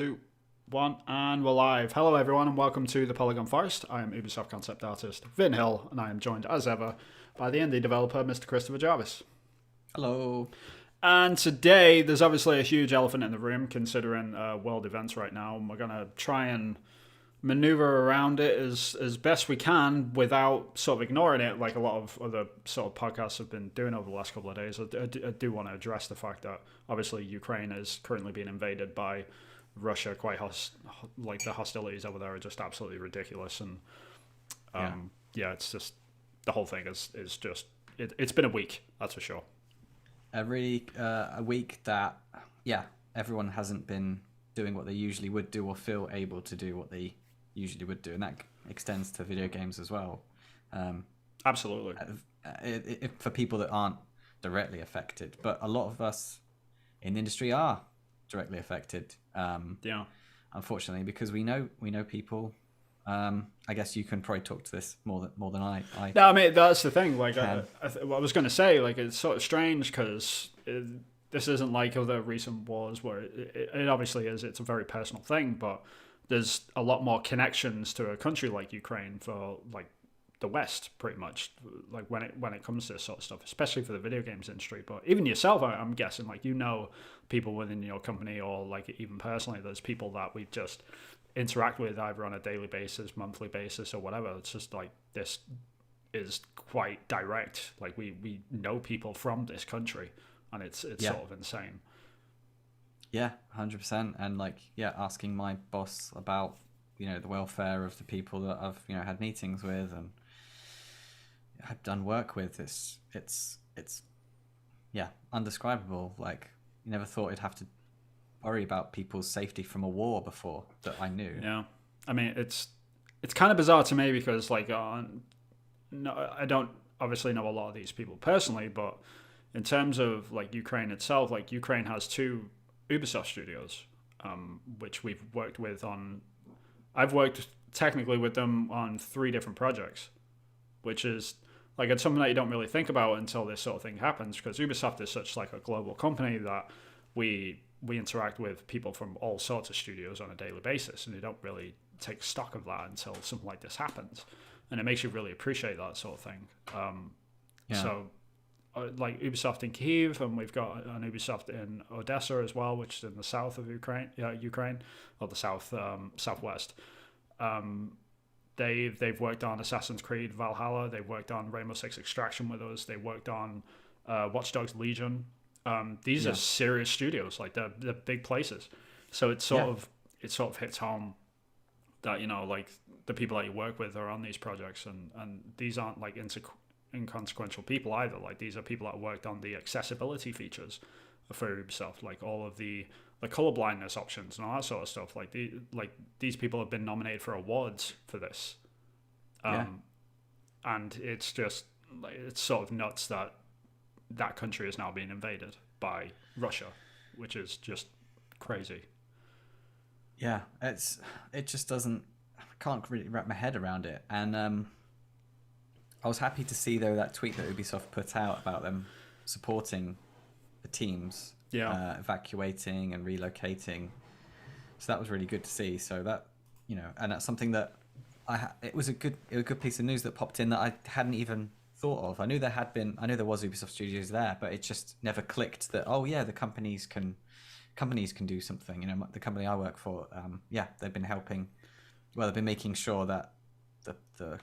two, one, and we're live. Hello, everyone, and welcome to the Polygon Forest. I am Ubisoft concept artist Vin Hill, and I am joined, as ever, by the indie developer, Mr. Christopher Jarvis. Hello. And today, there's obviously a huge elephant in the room, considering world events right now, and we're going to try and maneuver around it as best we can without sort of ignoring it like a lot of other sort of podcasts have been doing over the last couple of days. I do want to address the fact that obviously Ukraine is currently being invaded by Russia. Like the hostilities over there are just absolutely ridiculous, and it's just the whole thing is just it's been a week, that's for sure. A week that everyone hasn't been doing what they usually would do or feel able to do what they usually would do, and that extends to video games as well. Absolutely. For people that aren't directly affected, but a lot of us in the industry are directly affected. Unfortunately, because we know people. I guess you can probably talk to this more than I. No, I mean that's the thing. Like I was going to say, like it's sort of strange because this isn't like other recent wars where it obviously is. It's a very personal thing, but there's a lot more connections to a country like Ukraine for like the West, pretty much. Like when it comes to this sort of stuff, especially for the video games industry. But even yourself, I'm guessing, like people within your company or like even personally, there's people that we just interact with either on a daily basis, monthly basis, or whatever. It's just like this is quite direct. Like we know people from this country, and it's sort of insane. Yeah, 100%. And asking my boss about the welfare of the people that I've had meetings with and I've done work with. It's undescribable. Like you never thought you'd have to worry about people's safety from a war before that I knew. Yeah, I mean it's kind of bizarre to me because I don't obviously know a lot of these people personally, but in terms of like Ukraine itself, like Ukraine has two Ubisoft studios, which we've worked with on. I've worked technically with them on 3 different projects, which is like it's something that you don't really think about until this sort of thing happens, because Ubisoft is such like a global company that we interact with people from all sorts of studios on a daily basis, and you don't really take stock of that until something like this happens, and it makes you really appreciate that sort of thing. So like Ubisoft in Kyiv, and we've got an Ubisoft in Odessa as well, which is in the south of Ukraine, or the southwest. They've worked on Assassin's Creed Valhalla. They've worked on Rainbow Six Extraction with us. They worked on Watch Dogs Legion. These are serious studios, like they're big places. So it sort of hits home that like the people that you work with are on these projects, and these aren't like inconsequential people either. Like these are people that worked on the accessibility features for Ubisoft, like all of the color blindness options and all that sort of stuff. Like these people have been nominated for awards for this, and it's just it's sort of nuts that country is now being invaded by Russia, which is just crazy. Yeah, it just doesn't. I can't really wrap my head around it, and I was happy to see though that tweet that Ubisoft put out about them supporting the teams, evacuating and relocating. So that was really good to see. So that and that's something that it was a good piece of news that popped in that I hadn't even thought of. I knew there was Ubisoft Studios there, but it just never clicked that the companies can do something. The company I work for, they've been helping. Well, they've been making sure that the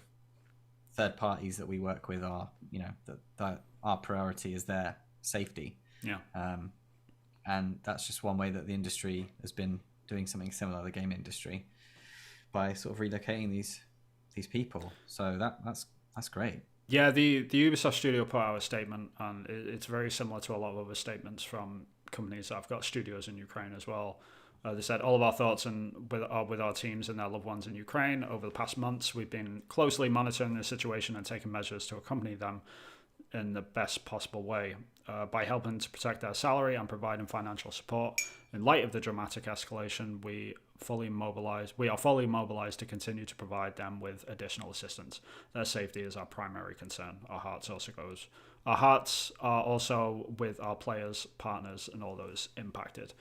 third parties that we work with are, that our priority is their safety. Yeah. And that's just one way that the industry has been doing something similar, the game industry, by sort of relocating these people. So that's great. Yeah, the Ubisoft studio put out a statement, and it's very similar to a lot of other statements from companies that have got studios in Ukraine as well. They said, all of our thoughts are with our teams and their loved ones in Ukraine. Over the past months, we've been closely monitoring the situation and taking measures to accompany them in the best possible way by helping to protect their salary and providing financial support. In light of the dramatic escalation, we are fully mobilized to continue to provide them with additional assistance. Their safety is our primary concern. Our hearts are also with our players, partners, and all those impacted.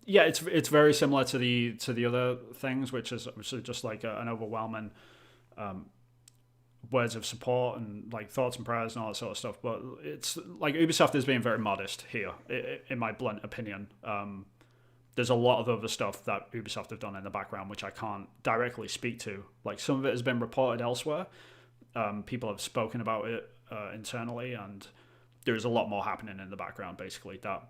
yeah, it's very similar to the other things, which is just like an overwhelming words of support and like thoughts and prayers and all that sort of stuff. But it's like Ubisoft is being very modest here, in my blunt opinion. There's a lot of other stuff that Ubisoft have done in the background which I can't directly speak to. Like some of it has been reported elsewhere. People have spoken about it internally, and there's a lot more happening in the background. Basically, that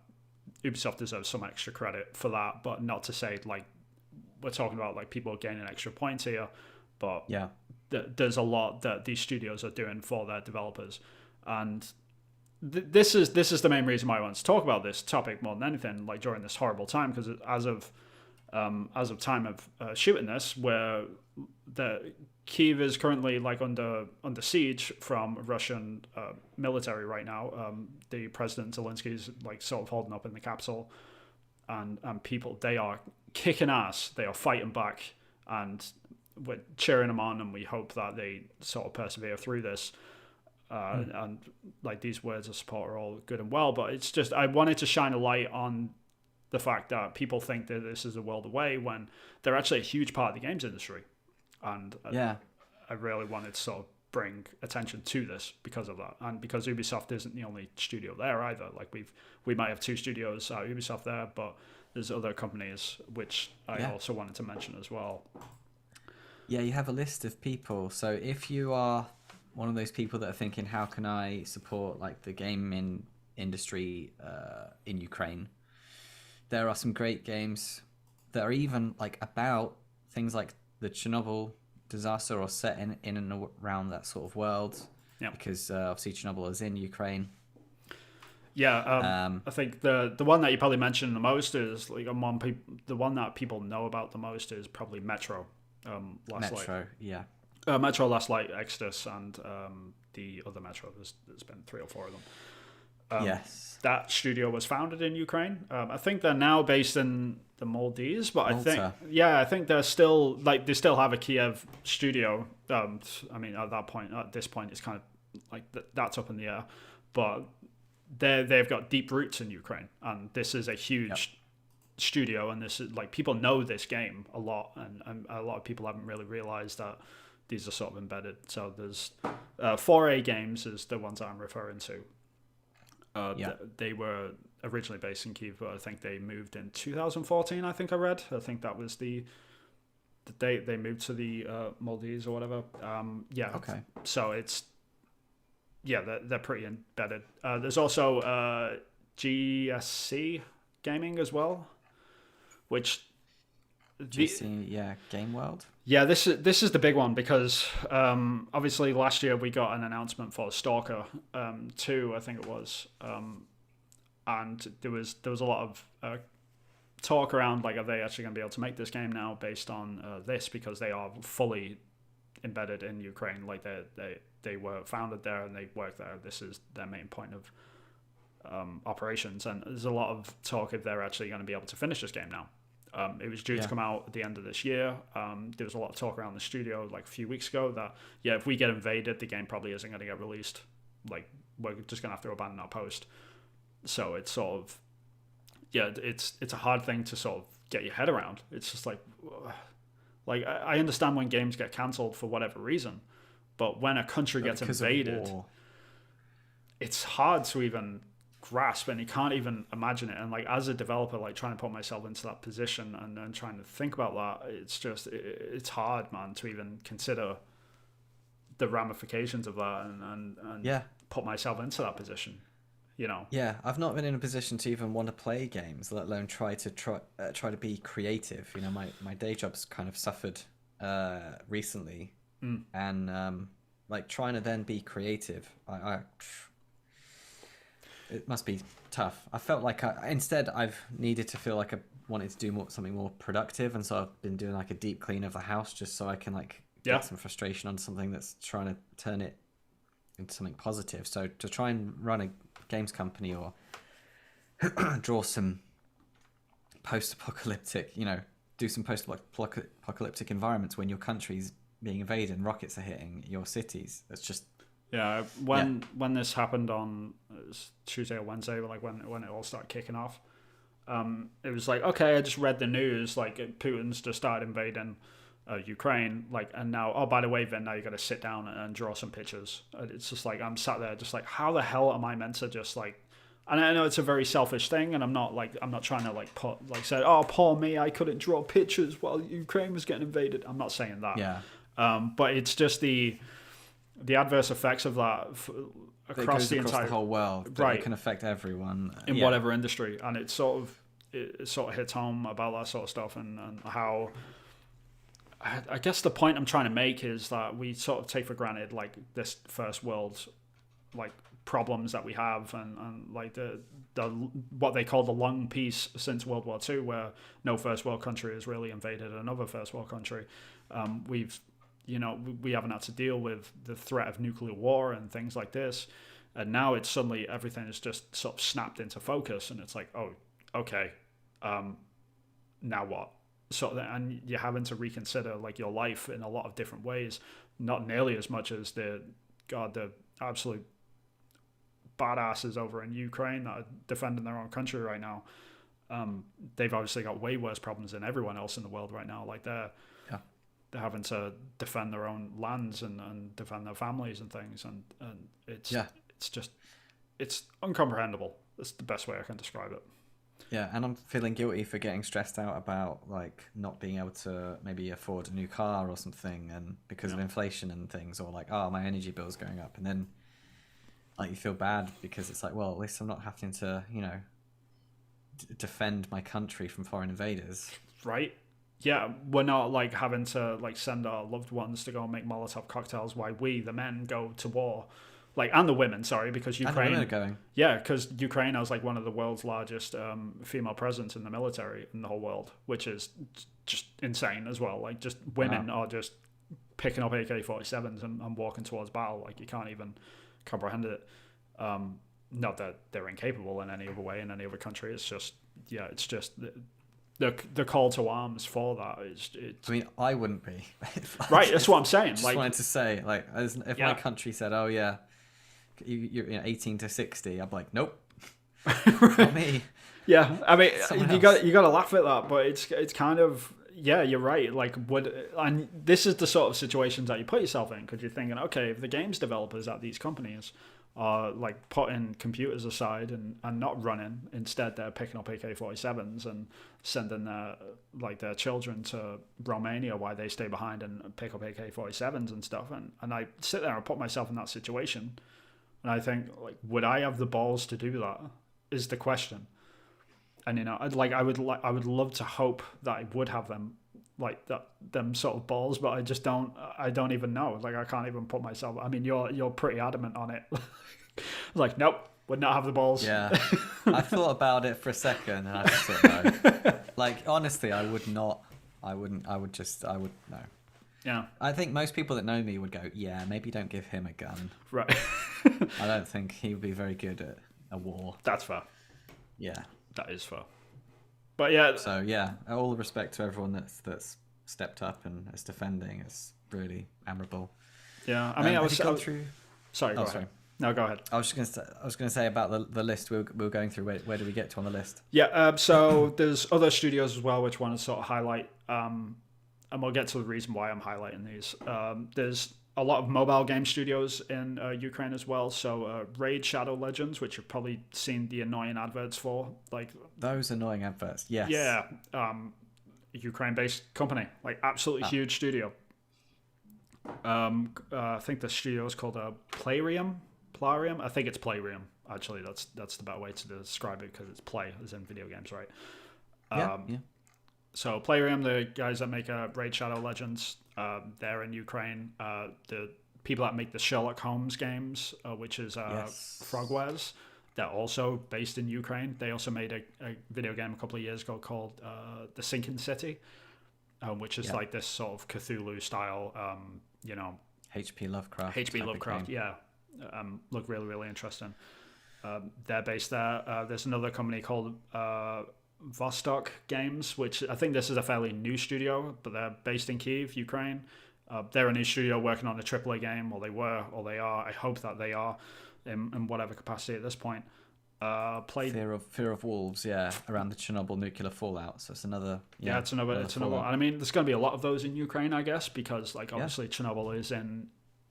Ubisoft deserves some extra credit for that, but not to say like we're talking about like people gaining extra points here, but Yeah. There's a lot that these studios are doing for their developers, and this is the main reason why I want to talk about this topic more than anything. Like during this horrible time, because as of time of shooting this, where the Kyiv is currently like under siege from Russian military right now. The President Zelensky is like sort of holding up in the capital, and people, they are kicking ass. They are fighting back, and we're cheering them on, and we hope that they sort of persevere through this. And like these words of support are all good and well, but it's just I wanted to shine a light on the fact that people think that this is a world away when they're actually a huge part of the games industry. And I really wanted to sort of bring attention to this because of that, and because Ubisoft isn't the only studio there either. Like we might have two studios at Ubisoft there, but there's other companies which I also wanted to mention as well. Yeah, you have a list of people. So if you are one of those people that are thinking, how can I support like the gaming industry in Ukraine? There are some great games that are even like about things like the Chernobyl disaster, or set in and around that sort of world. Yeah. Because obviously Chernobyl is in Ukraine. Yeah, I think the one that you probably mentioned the most is like the one that people know about the most is probably Metro. Metro Last Light, Exodus, and the other Metro. There's been 3 or 4 of them. Yes. That studio was founded in Ukraine. I think they're now based in the Maldives, but Malta. I think they're still like they still have a Kiev studio. I mean, at this point, it's kind of like that's up in the air, but they've got deep roots in Ukraine, and this is a huge studio, and this is like people know this game a lot, and a lot of people haven't really realized that these are sort of embedded. So there's 4A Games is the ones I'm referring to. They were originally based in Kyiv, but I think they moved in 2014. I think I read. I think that was the date they moved to the Maldives or whatever. Okay. So it's they're pretty embedded. There's also GSC Gaming as well, which Game World. Yeah, this is the big one because obviously last year we got an announcement for Stalker 2, I think it was, and there was a lot of talk around like, are they actually going to be able to make this game now based on this, because they are fully embedded in Ukraine, like they were founded there and they work there. This is their main point of operations, and there's a lot of talk if they're actually going to be able to finish this game now. It was due to come out at the end of this year. There was a lot of talk around the studio like a few weeks ago that if we get invaded, the game probably isn't going to get released. Like we're just going to have to abandon our post. So it's sort of it's a hard thing to sort of get your head around. It's just like I understand when games get cancelled for whatever reason, but when a country gets invaded, it's hard to even grasp, and you can't even imagine it. And like as a developer, like trying to put myself into that position and then trying to think about that, it's just it's hard, man, to even consider the ramifications of that and put myself into that position, you know. I've not been in a position to even want to play games, let alone try to be creative. You know, my day job's kind of suffered recently, and like trying to then be creative, it must be tough. I felt like instead I've needed to feel like I wanted to do something more productive, and so I've been doing like a deep clean of the house just so I can like get some frustration on something that's trying to turn it into something positive. So to try and run a games company or draw some post-apocalyptic, do some post-apocalyptic environments when your country's being invaded and rockets are hitting your cities, that's just... When this happened on Tuesday or Wednesday, like when it all started kicking off, it was like, okay, I just read the news, like Putin's just started invading Ukraine, like, and now, oh, by the way, Vin, now you got to sit down and draw some pictures. And it's just like I'm sat there, just like, how the hell am I meant to just like? And I know it's a very selfish thing, and I'm not trying to like say, oh, poor me, I couldn't draw pictures while Ukraine was getting invaded. I'm not saying that. Yeah. But it's just the adverse effects of that across the whole world, that right? It can affect everyone in whatever industry, and it sort of hits home about that sort of stuff, and how. I guess the point I'm trying to make is that we sort of take for granted like this first world like problems that we have, and like the what they call the long peace since World War II, where no first world country has really invaded another first world country. We haven't had to deal with the threat of nuclear war and things like this, and now it's suddenly everything is just sort of snapped into focus, and it's like, oh, okay, now what? And you're having to reconsider like your life in a lot of different ways, not nearly as much as the absolute badasses over in Ukraine that are defending their own country right now. They've obviously got way worse problems than everyone else in the world right now. Like they're having to defend their own lands and defend their families and things, and it's incomprehensible. That's the best way I can describe it. Yeah, and I'm feeling guilty for getting stressed out about like not being able to maybe afford a new car or something, and because of inflation and things, or like, oh, my energy bill's going up, and then like you feel bad because it's like, well, at least I'm not having to, defend my country from foreign invaders. Right? Yeah, we're not like having to like send our loved ones to go and make Molotov cocktails while we, the men, go to war. Like, and the women, sorry, because Ukraine. And the women are going. Yeah, because Ukraine has like one of the world's largest female presence in the military in the whole world, which is just insane as well. Like, just women are just picking up AK-47s and walking towards battle. Like, you can't even comprehend it. Not that they're incapable in any other way in any other country. It's just, it's just the call to arms for that is. I mean, I wouldn't be. Right, that's what I'm saying. Just wanted to say, like, if my country said, "Oh yeah, you're 18 to 60," I'm like, nope, not me. Yeah, I mean, you got to laugh at that, but it's kind of, yeah, you're right. Like, and this is the sort of situations that you put yourself in, because you're thinking, okay, if the games developers at these companies are like putting computers aside and not running, instead they're picking up AK-47s and sending their children to Romania while they stay behind and pick up AK-47s and stuff, and I sit there and put myself in that situation. And I think, like, would I have the balls to do that? Is the question. And I would love to hope that I would have them, like them sort of balls, but I just don't. I don't even know. Like, I can't even put myself. I mean, you're pretty adamant on it. Like, nope, would not have the balls. Yeah, I thought about it for a second, and I just thought no. Like, honestly, I would not. I wouldn't. I would no. Yeah. I think most people that know me would go, yeah, maybe don't give him a gun. Right. I don't think he would be very good at a war. That's fair. Yeah. That is fair. But yeah. So yeah, all the respect to everyone that's stepped up and is defending. It's really admirable. Yeah. I mean, I was gone through. Sorry. Go ahead. No, go ahead. I was gonna say about the list we were going through. Where do we get to on the list? Yeah. So there's other studios as well, which want to sort of highlight. And we'll get to the reason why I'm highlighting these. There's a lot of mobile game studios in Ukraine as well. So Raid Shadow Legends, which you've probably seen the annoying adverts for. Like those annoying adverts, yes. Yeah. Ukraine-based company. Like, absolutely huge studio. I think the studio is called Plarium. I think it's Plarium. Actually, that's the better way to describe it, because it's play, as in video games, right? Yeah. So Plarium, the guys that make Raid Shadow Legends, they're in Ukraine. The people that make the Sherlock Holmes games, which is Frogwares, they're also based in Ukraine. They also made a video game a couple of years ago called The Sinking City, which is like this sort of Cthulhu style, H.P. Lovecraft. H.P. Lovecraft, yeah. Look really, really interesting. They're based there. There's another company called Vostok Games, which I think this is a fairly new studio, but they're based in Kyiv, Ukraine. They're a new studio working on a AAA game, or they were, or they are. I hope that they are in whatever capacity at this point. played. Fear of wolves, yeah, around the Chernobyl nuclear fallout. So it's another. Yeah, it's another one. I mean, there's going to be a lot of those in Ukraine, I guess, because like obviously Chernobyl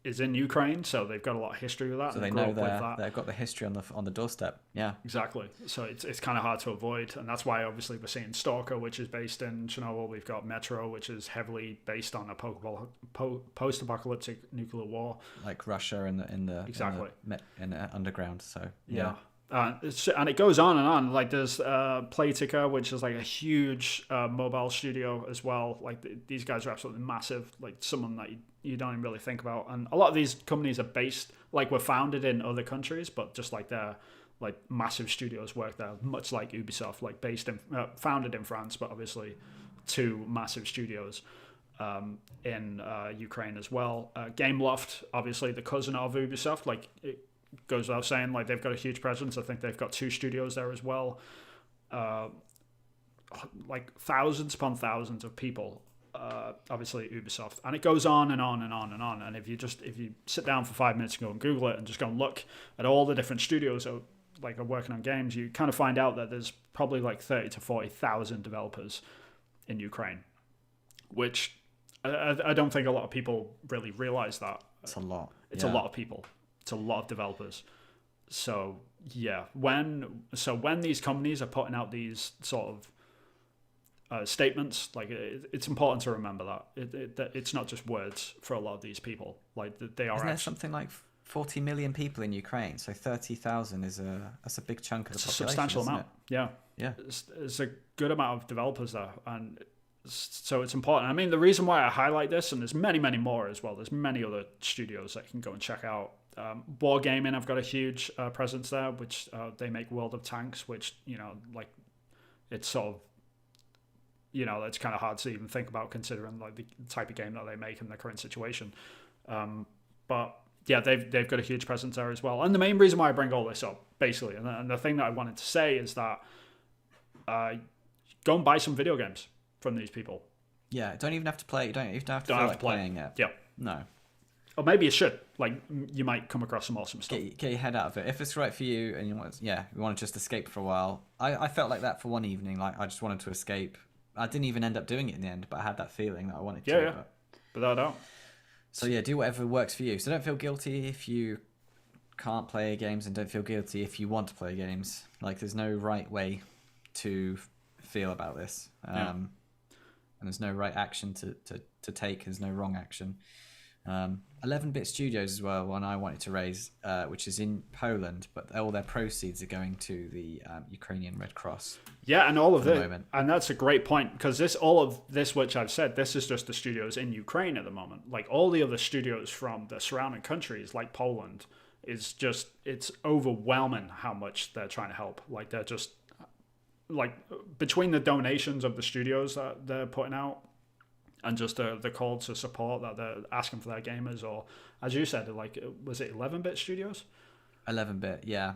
is in Ukraine, so they've got a lot of history with that. So they know they've got the history on the doorstep. Yeah, exactly. So it's kind of hard to avoid, and that's why obviously we're seeing Stalker, which is based in Chernobyl. We've got Metro, which is heavily based on a post-apocalyptic nuclear war, like Russia in the underground. So yeah. And it goes on and on. Like there's Playtika, which is like a huge mobile studio as well. Like these guys are absolutely massive. Like someone that you don't even really think about. And a lot of these companies are based, like were founded in other countries, but just like they're like massive studios work there, much like Ubisoft, like founded in France, but obviously two massive studios in Ukraine as well. Gameloft, obviously the cousin of Ubisoft, like it goes without saying, like they've got a huge presence. I think they've got 2 studios there as well. Like thousands upon thousands of people. Obviously Ubisoft, and it goes on and on and on and on. And if you sit down for 5 minutes and go and Google it and just go and look at all the different studios that are working on games, you kind of find out that there's probably like 30 to 40,000 developers in Ukraine, which I don't think a lot of people really realize that. It's a lot. It's a lot of people. It's a lot of developers. So yeah, when these companies are putting out these sort of statements, like it's important to remember that it's not just words for a lot of these people. Like they are. Isn't there something like 40 million people in Ukraine? So 30,000 that's a big chunk of the population. It's a substantial amount. Yeah. It's a good amount of developers there, and so it's important. I mean, the reason why I highlight this, and there's many more as well. There's many other studios that you can go and check out. Wargaming, I've got a huge presence there, which they make World of Tanks, which like it's sort of it's kind of hard to even think about considering like the type of game that they make in the current situation. But yeah, they've got a huge presence there as well. And the main reason why I bring all this up, basically, and the thing that I wanted to say is that go and buy some video games from these people. Yeah, don't even have to play. You don't even have to feel like playing it. Yeah. No. Or maybe you should. Like, you might come across some awesome stuff. Get your head out of it. If it's right for you and you want to just escape for a while. I felt like that for one evening. Like, I just wanted to escape. I didn't even end up doing it in the end, but I had that feeling that I wanted to. Yeah. Without a doubt. So, yeah, do whatever works for you. So don't feel guilty if you can't play games, and don't feel guilty if you want to play games. Like, there's no right way to feel about this. And there's no right action to take. There's no wrong action. 11-Bit Studios as well, one I wanted to raise, which is in Poland, but all their proceeds are going to the Ukrainian Red Cross. Yeah, and all of this, and that's a great point, because all of this which I've said, this is just the studios in Ukraine at the moment. Like all the other studios from the surrounding countries, like Poland, it's overwhelming how much they're trying to help. Like they're just like between the donations of the studios that they're putting out, and just the call to support that they're asking for their gamers, or as you said, like was it 11-Bit Studios? 11-Bit, yeah.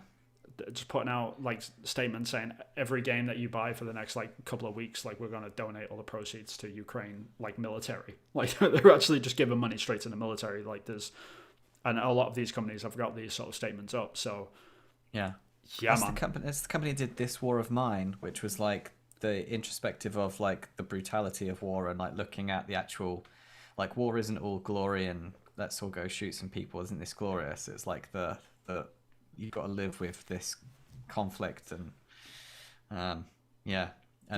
Just putting out like statements saying every game that you buy for the next like couple of weeks, like we're going to donate all the proceeds to Ukraine, like military. Like they're actually just giving money straight to the military. Like and a lot of these companies have got these sort of statements up. So yeah, man. That's the company that did This War of Mine, which was like the introspective of like the brutality of war, and like looking at the actual, like, war isn't all glory and let's all go shoot some people, isn't this glorious? It's like the you've got to live with this conflict and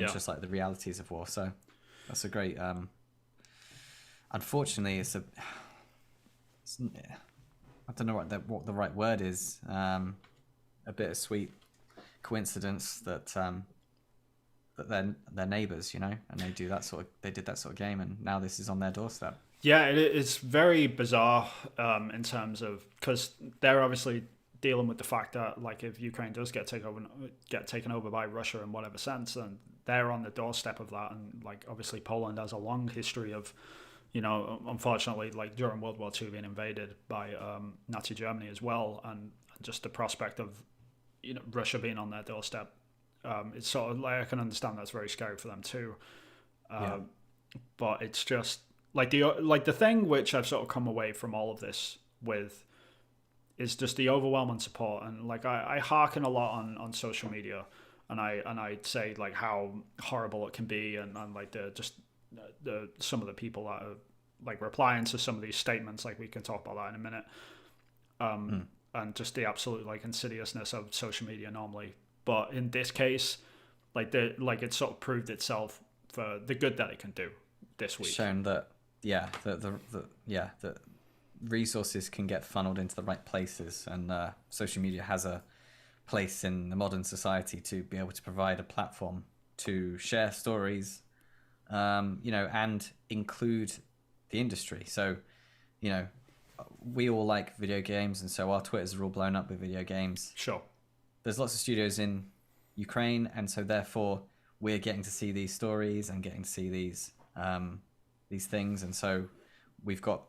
just like the realities of war. So that's a great unfortunately it's I don't know what the right word is, a bittersweet coincidence that they're neighbors, and they did that sort of game, and now this is on their doorstep. Yeah, it's very bizarre in terms of, because they're obviously dealing with the fact that like if Ukraine does get taken over by Russia in whatever sense, then they're on the doorstep of that. And like obviously Poland has a long history of, unfortunately, like during World War II being invaded by Nazi Germany as well, and just the prospect of Russia being on their doorstep. It's sort of like I can understand that's very scary for them too, but it's just like the thing which I've sort of come away from all of this with is just the overwhelming support. And like I hearken a lot on social media, and I say like how horrible it can be, and like the some of the people that are like replying to some of these statements. Like we can talk about that in a minute. And just the absolute like insidiousness of social media normally. But in this case, it sort of proved itself for the good that it can do this week. Shown that that resources can get funneled into the right places, and social media has a place in the modern society to be able to provide a platform to share stories, and include the industry. So, we all like video games, and so our Twitters are all blown up with video games. Sure. There's lots of studios in Ukraine, and so therefore we're getting to see these stories and getting to see these things, and so we've got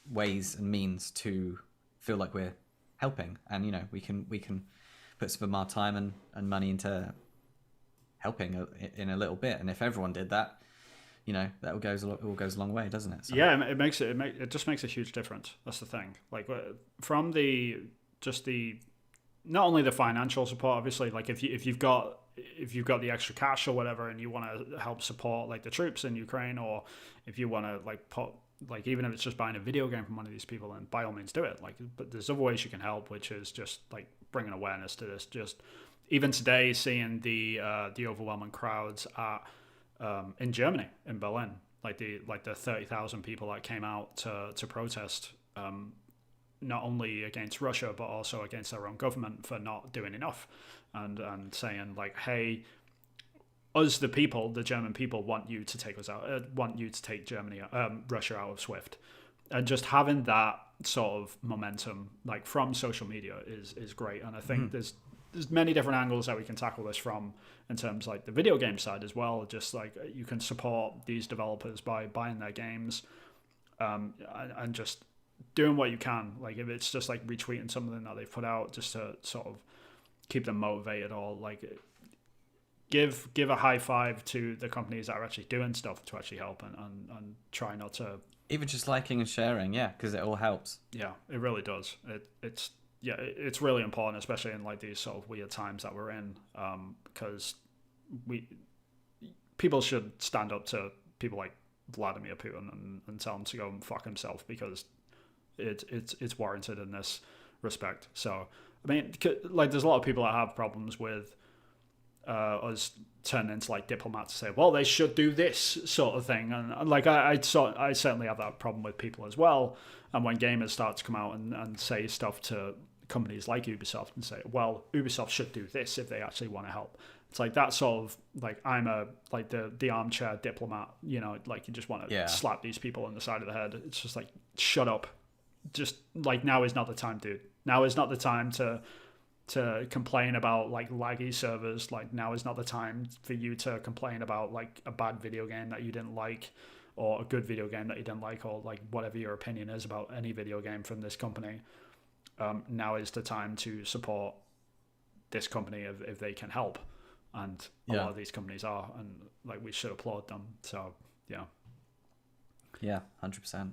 ways and means to feel like we're helping, and we can put some of our time and money into helping in a little bit. And if everyone did that, that all goes a long way, doesn't it? So. Yeah, it just makes a huge difference. That's the thing. Like from not only the financial support, obviously, like if you've got the extra cash or whatever, and you want to help support like the troops in Ukraine, or if you want to like put like, even if it's just buying a video game from one of these people, then by all means do it. Like, but there's other ways you can help, which is just like bringing awareness to this. Just even today, seeing the overwhelming crowds at in Germany, in Berlin, like the 30,000 people that came out to protest, not only against Russia but also against their own government for not doing enough, and saying like, hey, us the people, the German people, want you to take us out, want you to take Russia out of SWIFT, and just having that sort of momentum like from social media is great. And I think there's many different angles that we can tackle this from, in terms like the video game side as well. Just like you can support these developers by buying their games, and just doing what you can. Like if it's just like retweeting something that they've put out just to sort of keep them motivated, or like give a high five to the companies that are actually doing stuff to actually help, and try not to, even just liking and sharing, because it all helps. Yeah, it really does. It's really important, especially in like these sort of weird times that we're in, because people should stand up to people like Vladimir Putin and tell him to go and fuck himself, because it's warranted in this respect. So I mean, like there's a lot of people that have problems with us turning into like diplomats to say, well, they should do this sort of thing, and like I certainly have that problem with people as well. And when gamers start to come out and say stuff to companies like Ubisoft and say, well, Ubisoft should do this if they actually want to help, it's like that sort of like, I'm the armchair diplomat, like you just want to slap these people on the side of the head. It's just like, shut up. Just like, now is not the time, dude. Now is not the time to complain about like laggy servers. Like, now is not the time for you to complain about like a bad video game that you didn't like, or a good video game that you didn't like, or like whatever your opinion is about any video game from this company. Now is the time to support this company if they can help, and a lot of these companies are, and like we should applaud them. So 100%.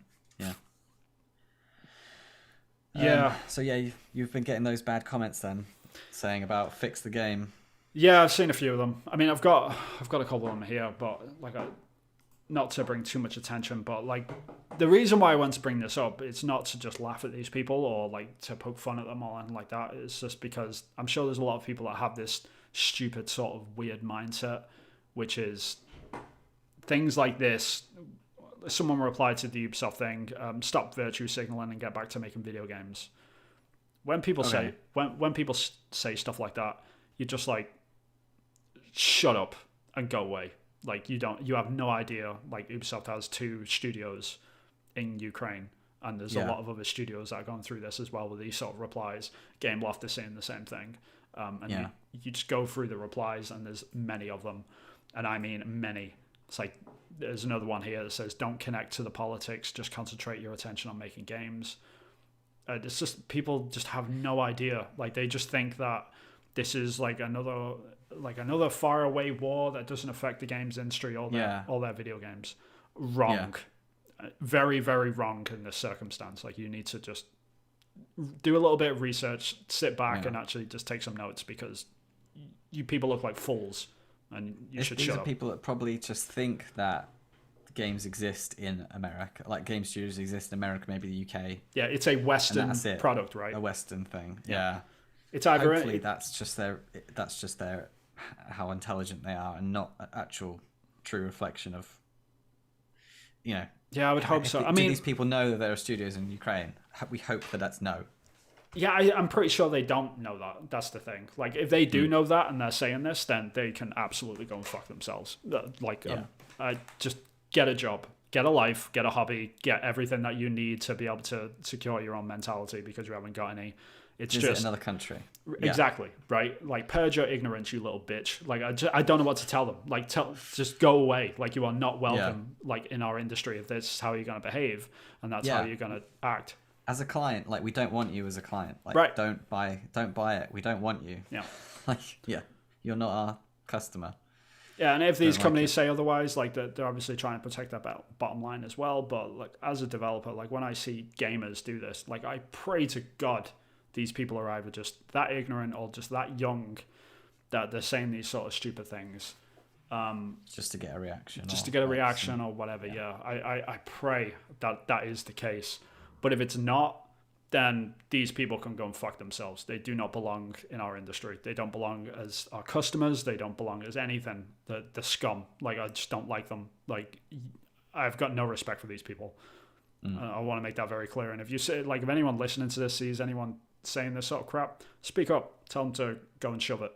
So you've been getting those bad comments then, saying about fix the game. Yeah, I've seen a few of them. I mean, I've got a couple of them here, but like not to bring too much attention, but like the reason why I want to bring this up, it's not to just laugh at these people or like to poke fun at them or anything like that. It's just because I'm sure there's a lot of people that have this stupid sort of weird mindset, which is things like this. Someone replied to the Ubisoft thing, stop virtue signaling and get back to making video games. When people say stuff like that, you're just like, shut up and go away. Like you have no idea. Like Ubisoft has 2 studios in Ukraine, and there's a lot of other studios that are going through this as well with these sort of replies. Gameloft is saying the same thing, you just go through the replies, and there's many of them, and I mean many. It's like, there's another one here that says, don't connect to the politics, just concentrate your attention on making games. It's just, people just have no idea. Like they just think that this is like another faraway war that doesn't affect the games industry or their video games. Wrong. Very, very wrong in this circumstance. Like you need to just do a little bit of research, sit back and actually just take some notes, because you people look like fools and you should shut up. These are people that probably just think that games exist in America, like game studios exist in America, maybe the UK. Yeah, it's a Western product, right? A Western thing. Yeah. It's either hopefully that's just their how intelligent they are, and not an actual true reflection of, you know. Yeah, I would hope so. Do these people know that there are studios in Ukraine? We hope that that's no. Yeah, I'm pretty sure they don't know that. That's the thing. Like, if they do know that and they're saying this, then they can absolutely go and fuck themselves. Like, just get a job, get a life, get a hobby, get everything that you need to be able to secure your own mentality, because you haven't got any. It's Visit just another country. Exactly, right? Like, purge your ignorance, you little bitch. Like, I don't know what to tell them. Like, just go away. Like, you are not welcome. Like, in our industry, if this is how you're going to behave, and that's how you're going to act. As a client, like, we don't want you as a client. Like, right. Don't buy it. We don't want you. Yeah. Like, you're not our customer. Yeah, and if these companies say otherwise, like, they're obviously trying to protect their bottom line as well. But, like, as a developer, like, when I see gamers do this, like, I pray to God these people are either just that ignorant or just that young that they're saying these sort of stupid things. Just to get a reaction. Just to get a reaction or whatever, I pray that is the case. But if it's not, then these people can go and fuck themselves. They do not belong in our industry. They don't belong as our customers. They don't belong as anything. The scum. Like, I just don't like them. Like, I've got no respect for these people. I want to make that very clear. And if you say, like, if anyone listening to this sees anyone saying this sort of crap, speak up. Tell them to go and shove it.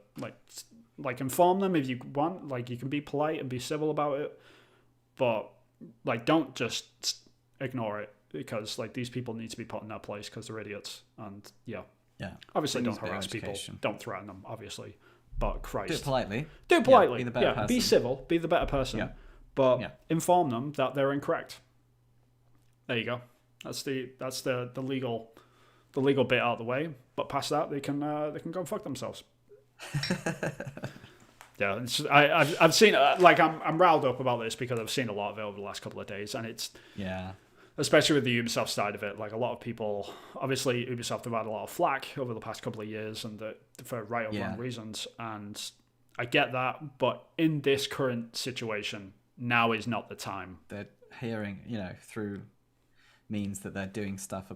Like inform them if you want. Like, you can be polite and be civil about it, but, like, don't just ignore it, because, like, these people need to be put in their place because they're idiots. And obviously don't harass people, don't threaten them, obviously, but Christ, do it politely, be the better person. Be civil, be the better person, but inform them that they're incorrect. There you go. That's the legal bit out of the way, but past that they can go and fuck themselves. Yeah, I've seen, like, I'm riled up about this because I've seen a lot of it over the last couple of days, and it's especially with the Ubisoft side of it. Like, a lot of people, obviously Ubisoft have had a lot of flack over the past couple of years, and for right or wrong reasons, and I get that, but in this current situation, now is not the time. They're hearing, through means that they're doing stuff,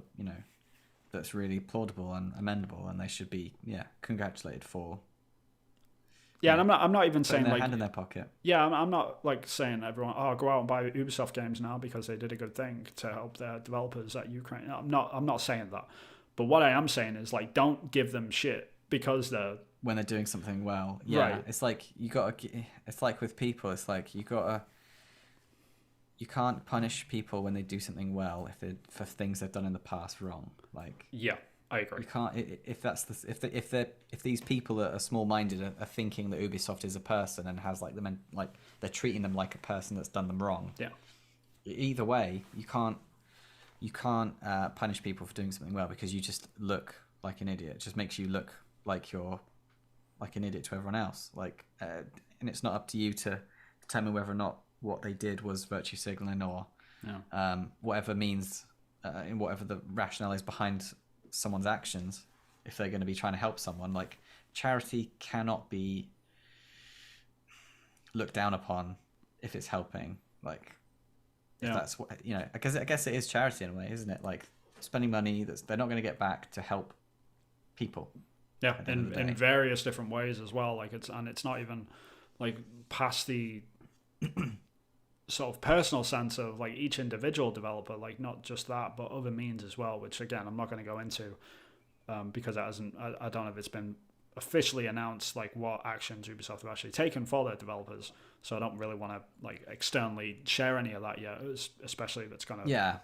that's really plausible and amendable, and they should be congratulated for. Yeah, and I'm not even saying, their like, hand in their pocket. Yeah, I'm not, like, saying everyone, go out and buy Ubisoft games now because they did a good thing to help their developers at Ukraine. I'm not saying that, but what I am saying is, like, don't give them shit because when they're doing something well. Right. It's like it's like with people. It's like you can't punish people when they do something well for things they've done in the past wrong. Like, I agree. You can't if these people that are small-minded are thinking that Ubisoft is a person and has, like, they're treating them like a person that's done them wrong. Yeah. Either way, you can't punish people for doing something well, because you just look like an idiot. It just makes you look like you're like an idiot to everyone else. Like, and it's not up to you to determine whether or not what they did was virtue signaling or whatever means, and whatever the rationale is behind someone's actions. If they're going to be trying to help someone, like, charity cannot be looked down upon if it's helping. Like, if that's what I guess it is charity in a way, isn't it? Like, spending money that they're not going to get back to help people. Yeah, in various different ways as well. Like, it's not even, like, past the sort of personal sense of, like, each individual developer, like, not just that, but other means as well, which, again, I'm not going to go into because it hasn't. I don't know if it's been officially announced, like, what actions Ubisoft have actually taken for their developers. So I don't really want to, like, externally share any of that yet, especially if it's going to. Yeah,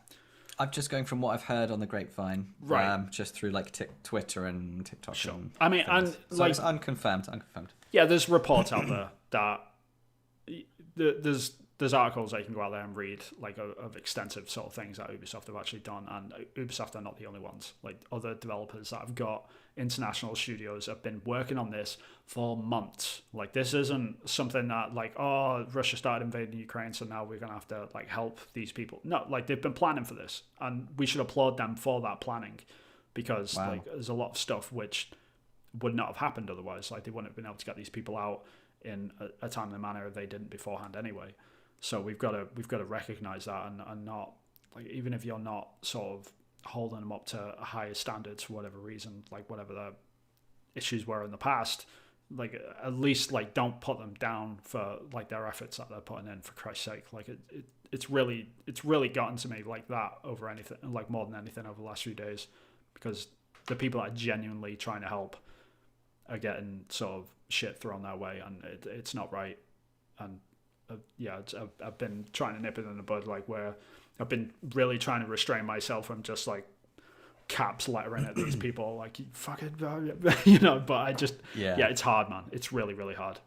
I'm just going from what I've heard on the grapevine, right? Just through, like, Twitter and TikTok. Sure. And I mean, things. and, so like, it's unconfirmed. Yeah, there's reports out there that there's articles that you can go out there and read, like, of extensive sort of things that Ubisoft have actually done, and Ubisoft are not the only ones. Like, other developers that have got international studios have been working on this for months. Like, this isn't something that, like, Russia started invading Ukraine, so now we're gonna have to, like, help these people. No, like, they've been planning for this, and we should applaud them for that planning, because Wow. like there's a lot of stuff which would not have happened otherwise. Like they wouldn't have been able to get these people out in a timely manner if they didn't beforehand anyway. So we've got to recognize that and not like, even if you're not sort of holding them up to higher standards for whatever reason, like whatever the issues were in the past, like at least like don't put them down for like their efforts that they're putting in, for Christ's sake. Like it's really gotten to me like that over anything, like more than anything over the last few days, because the people that are genuinely trying to help are getting sort of shit thrown their way, and it's not right. And I've been trying to nip it in the bud, like where I've been really trying to restrain myself from just like caps lettering at these people, like, you fucking, but I just, it's hard, man. It's really, really hard.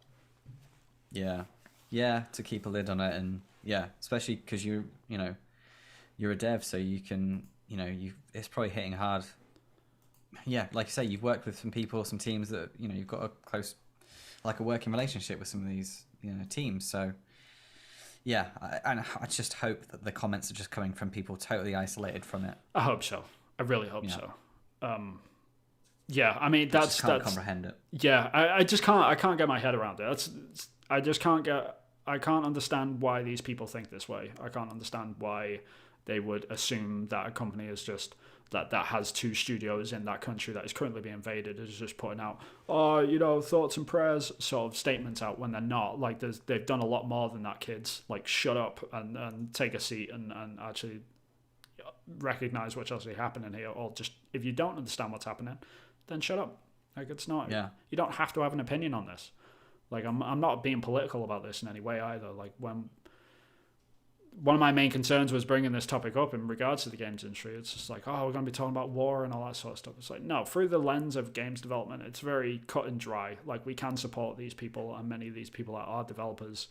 Yeah, to keep a lid on it, and especially because you're a dev, so you can, it's probably hitting hard. Yeah, like you say, you've worked with some people, some teams that, you've got a close, like a working relationship with some of these, teams. So, I just hope that the comments are just coming from people totally isolated from it. I hope so. I really hope so. I mean, that's comprehend it. Yeah, I can't get my head around it. I can't understand why these people think this way. I can't understand why they would assume that a company is just that has two studios in that country that is currently being invaded is just putting out, thoughts and prayers sort of statements out, when they're not. Like they've done a lot more than that, kids. Like, shut up and take a seat and actually recognize what's actually happening here. Or just, if you don't understand what's happening, then shut up. Like, it's not, you don't have to have an opinion on this. Like, I'm not being political about this in any way either. Like, when one of my main concerns was bringing this topic up in regards to the games industry, it's just like, we're going to be talking about war and all that sort of stuff. It's like, no, through the lens of games development, it's very cut and dry. Like, we can support these people, and many of these people that are developers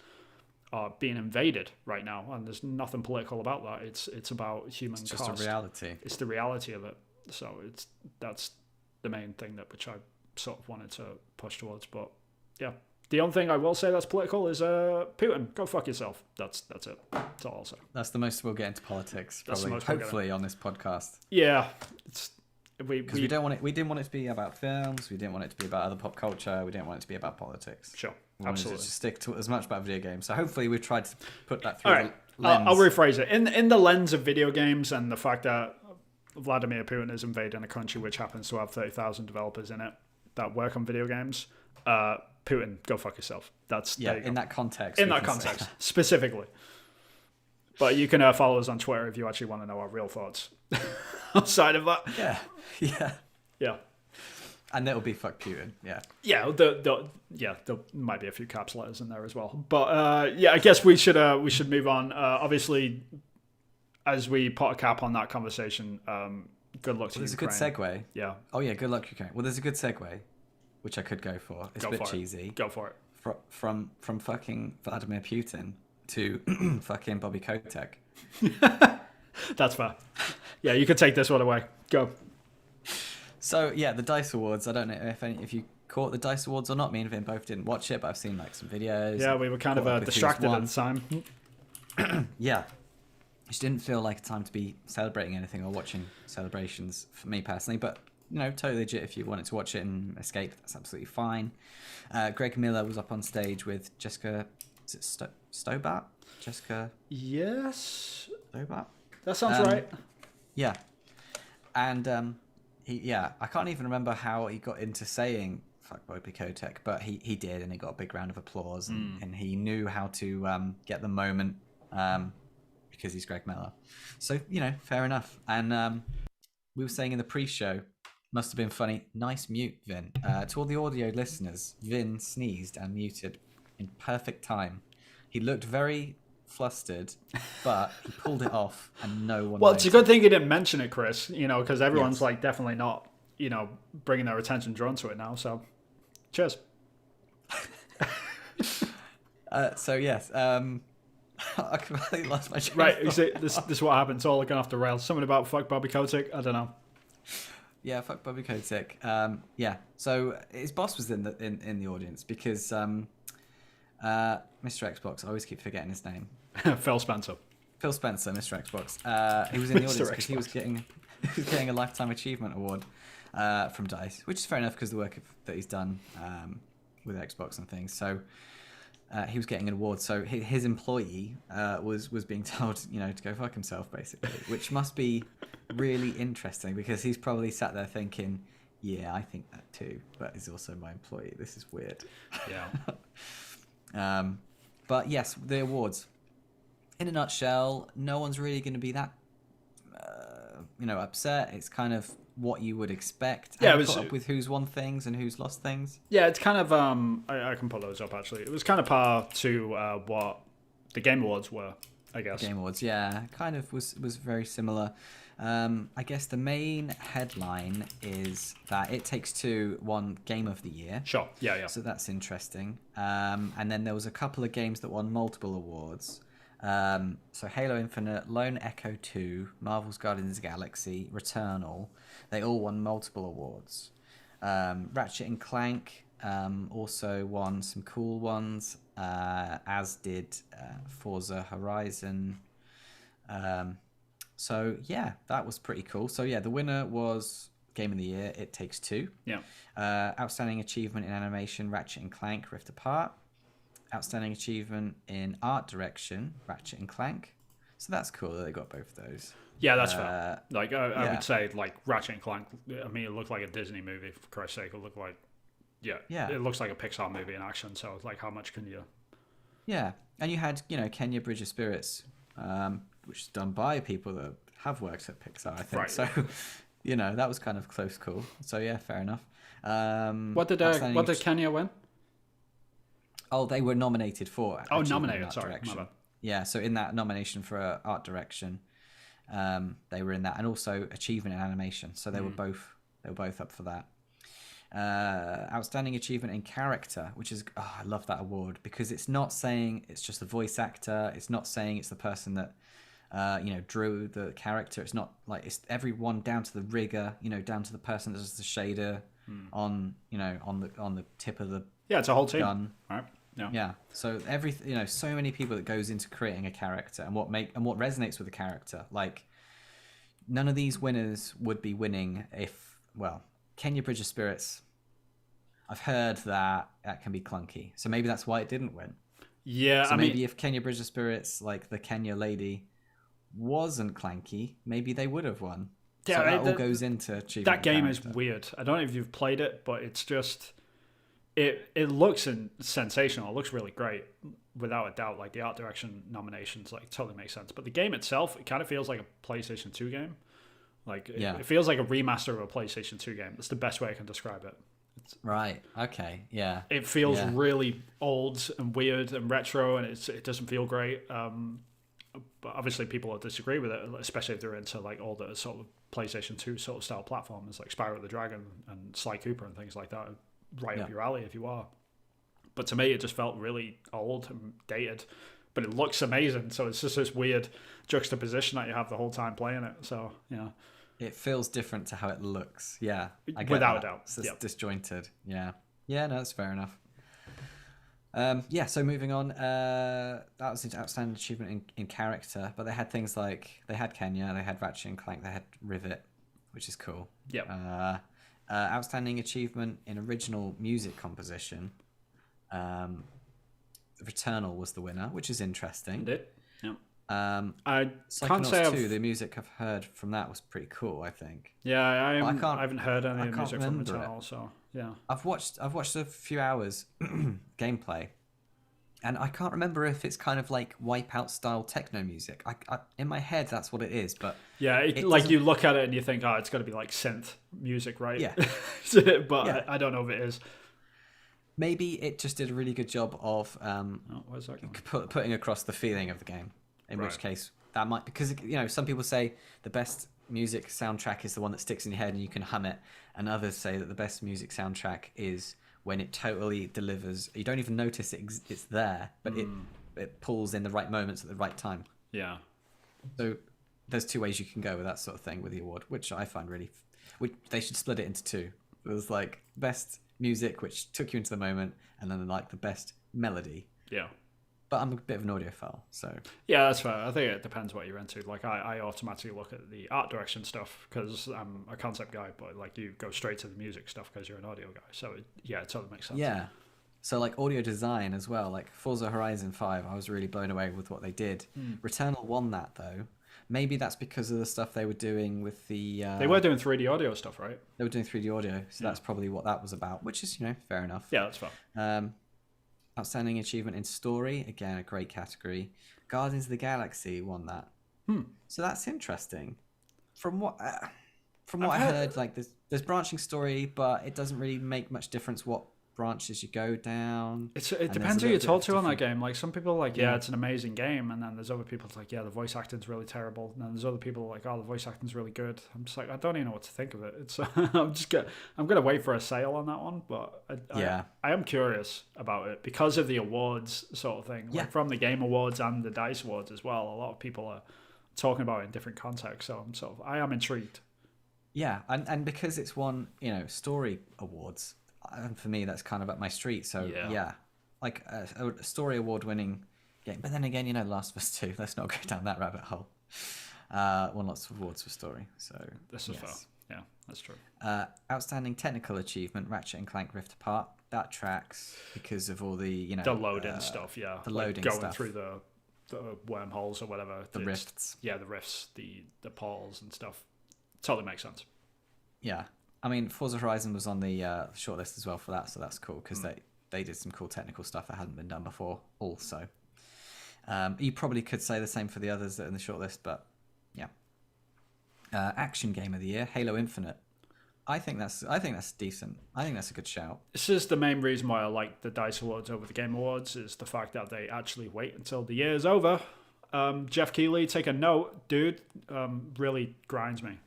are being invaded right now, and there's nothing political about that. It's about human cost. It's just a reality. It's the reality of it. So that's the main thing that which I sort of wanted to push towards. But yeah, the only thing I will say that's political is Putin. Go fuck yourself. That's it. That's all I'll say. That's the most we'll get into politics, probably. Hopefully on this podcast. Yeah, because we don't want it. We didn't want it to be about films. We didn't want it to be about other pop culture. We didn't want it to be about politics. Sure, we wanted absolutely. To stick to as much about video games. So hopefully we've tried to put that through. All right, the lens. I'll rephrase it. In the lens of video games and the fact that Vladimir Putin is invading a country which happens to have 30,000 developers in it that work on video games. Putin, go fuck yourself. That's in that context. In that context, specifically. But you can follow us on Twitter if you actually want to know our real thoughts outside of that. Yeah. And it'll be fuck Putin. Yeah. There might be a few caps letters in there as well. But I guess we should move on. Obviously, as we put a cap on that conversation, good luck to Ukraine. There's a good segue. Yeah. Oh yeah, good luck Ukraine. Well, there's a good segue, which I could go for. It's a bit cheesy. Go for it. From fucking Vladimir Putin to fucking Bobby Kotick. That's fair. Yeah, you could take this one away. Go. So yeah, the DICE Awards. I don't know if you caught the DICE Awards or not. Me and Vin both didn't watch it, but I've seen like some videos. Yeah, we were kind of distracted at the time. Yeah. It just didn't feel like a time to be celebrating anything or watching celebrations for me personally, but totally legit if you wanted to watch it and escape, that's absolutely fine. Greg Miller was up on stage with Jessica, is it Stobart? Jessica? Yes. Stobart? That sounds right. Yeah. And I can't even remember how he got into saying fuck Bobby Kotick, but he did, and he got a big round of applause, and he knew how to get the moment because he's Greg Miller. So, fair enough. And we were saying in the pre-show, must have been funny. Nice mute, Vin. To all the audio listeners, Vin sneezed and muted in perfect time. He looked very flustered, but he pulled it off and no one Well, noticed. it's a good thing you didn't mention it, Chris, because everyone's like definitely not, bringing their attention drawn to it now. So, cheers. So, yes. I completely lost my train Right, this is what happens. It's all going off the rails. Something about fuck Bobby Kotick. I don't know. Yeah, fuck Bobby Kotick. So his boss was in the audience because Mr. Xbox. I always keep forgetting his name. Phil Spencer. Phil Spencer, Mr. Xbox. He was in the audience because he was getting who's getting a Lifetime Achievement Award from DICE, which is fair enough because the work that he's done with Xbox and things. So he was getting an award. So his employee was being told, to go fuck himself, basically, which must be really interesting because he's probably sat there thinking, yeah, I think that too, but he's also my employee. This is weird. Yeah. But yes, the awards. In a nutshell, no one's really going to be that, upset. It's kind of what you would expect. Yeah, Have you caught up with who's won things and who's lost things? Yeah, it's kind of I can pull those up actually. It was kind of par to what the Game Awards were, I guess. Game Awards, yeah, kind of was very similar. I guess the main headline is that It Takes Two won Game of the Year. Sure, yeah. So that's interesting. And then there was a couple of games that won multiple awards. So Halo Infinite, Lone Echo 2, Marvel's Guardians of the Galaxy, Returnal, they all won multiple awards. Ratchet and Clank also won some cool ones, as did Forza Horizon. So yeah, that was pretty cool. So yeah, the winner was Game of the Year, It Takes Two. Yeah. Outstanding achievement in animation, Ratchet and Clank, Rift Apart. Outstanding achievement in art direction, Ratchet and Clank. So that's cool that they got both of those. Yeah, that's fair. Like I would say, like Ratchet and Clank. I mean, it looked like a Disney movie for Christ's sake. It looked like, it looks like a Pixar movie in action. So it's like, how much can you? Yeah, and you had Kenya Bridge of Spirits, which is done by people that have worked at Pixar, I think. Right. So, that was kind of close call. So yeah, fair enough. What did Kenya win? Oh, they were nominated for. Nominated. Sorry, my bad. Yeah, so in that nomination for art direction, they were in that, and also achievement in animation. So they were both up for that. Outstanding achievement in character, which is I love that award because it's not saying it's just the voice actor. It's not saying it's the person that drew the character. It's not like it's everyone down to the rigger. Down to the person that does the shader on the tip of the it's a whole team. Gun. Right. Yeah. So so many people that goes into creating a character and what resonates with the character. Like none of these winners would be winning if Kenya Bridge of Spirits. I've heard that can be clunky, so maybe that's why it didn't win. Yeah, so maybe if Kenya Bridge of Spirits, like the Kenya lady, wasn't clanky, maybe they would have won. Yeah, so that all goes into achievement. That game is weird. I don't know if you've played it, but it's just. It looks sensational. It looks really great, without a doubt. Like the art direction nominations, like totally makes sense. But the game itself, it kind of feels like a PlayStation 2 game. Like it feels like a remaster of a PlayStation 2 game. That's the best way I can describe it. Right. Okay. Yeah. It feels really old and weird and retro, and it doesn't feel great. But obviously, people will disagree with it, especially if they're into like all the sort of PlayStation 2 sort of style platforms, like Spyro the Dragon and Sly Cooper and things like that. Right up your alley if you are. But to me, it just felt really old and dated. But it looks amazing. So it's just this weird juxtaposition that you have the whole time playing it. So it feels different to how it looks. Yeah, I get without that. a doubt. It's disjointed. Yeah. No, that's fair enough. So moving on, that was an outstanding achievement in character, but they had things like they had Kenya, they had Ratchet and Clank, they had Rivet, which is cool. Yeah. Outstanding achievement in original music composition. Returnal was the winner, which is interesting. Did yeah. I can't say the music I've heard from that was pretty cool. I think. Yeah, I haven't heard any of the music from Returnal, so yeah. I've watched a few hours gameplay, and I can't remember if it's kind of like Wipeout style techno music. I in my head that's what it is, but yeah, like you look at it and you think, it's got to be like synth music, right? Yeah, but yeah. I don't know if it is. Maybe it just did a really good job of where's that putting across the feeling of the game. In which case, that might, because some people say the best music soundtrack is the one that sticks in your head and you can hum it, and others say that the best music soundtrack is when it totally delivers. You don't even notice it's there, but it pulls in the right moments at the right time. Yeah. So there's two ways you can go with that sort of thing with the award, which I find really. They should split it into two. There's like best music, which took you into the moment, and then like the best melody. Yeah. but I'm a bit of an audiophile, so Yeah, that's fair. I think it depends what you're into. Like I automatically look at the art direction stuff because I'm a concept guy, but like you go straight to the music stuff because you're an audio guy. So yeah, it totally makes sense. yeah. So like audio design as well, like Forza Horizon 5, I was really blown away with what they did. Returnal won that though. Maybe that's because of the stuff they were doing with the... They were doing 3D audio stuff, right? They were doing 3D audio, so that's probably what that was about, which is, fair enough. Yeah, that's fine. Outstanding achievement in story, again, a great category. Guardians of the Galaxy won that. So that's interesting. From what I heard, like there's branching story, but it doesn't really make much difference what branches you go down. It depends who you talk to on that game. Like some people are like, yeah, it's an amazing game, and then there's other people like, yeah, the voice acting's really terrible, and then there's other people like, oh, the voice acting's really good. I'm just like, I don't even know what to think of it. It's I'm gonna wait for a sale on that one, but I am curious about it because of the awards sort of thing. Like from the Game Awards and the DICE Awards as well. A lot of people are talking about it in different contexts, so I am intrigued. Yeah, and because it's won, story awards. And for me, that's kind of up my street. So yeah, like a story award-winning game. But then again, Last of Us 2. Let's not go down that rabbit hole. Won lots of awards for story. So this is fair. Yeah, that's true. Outstanding technical achievement: Ratchet and Clank Rift Apart. That tracks because of all the the loading stuff. Yeah, the loading going stuff. through the wormholes or whatever. The rifts. Yeah, the rifts, the portals and stuff. Totally makes sense. Yeah. I mean, Forza Horizon was on the shortlist as well for that, so that's cool because they did some cool technical stuff that hadn't been done before. Also, you probably could say the same for the others that are in the shortlist, but yeah. Action game of the year, Halo Infinite. I think that's decent. I think that's a good shout. This is the main reason why I like the DICE Awards over the Game Awards is the fact that they actually wait until the year is over. Jeff Keighley, take a note, dude. Really grinds me.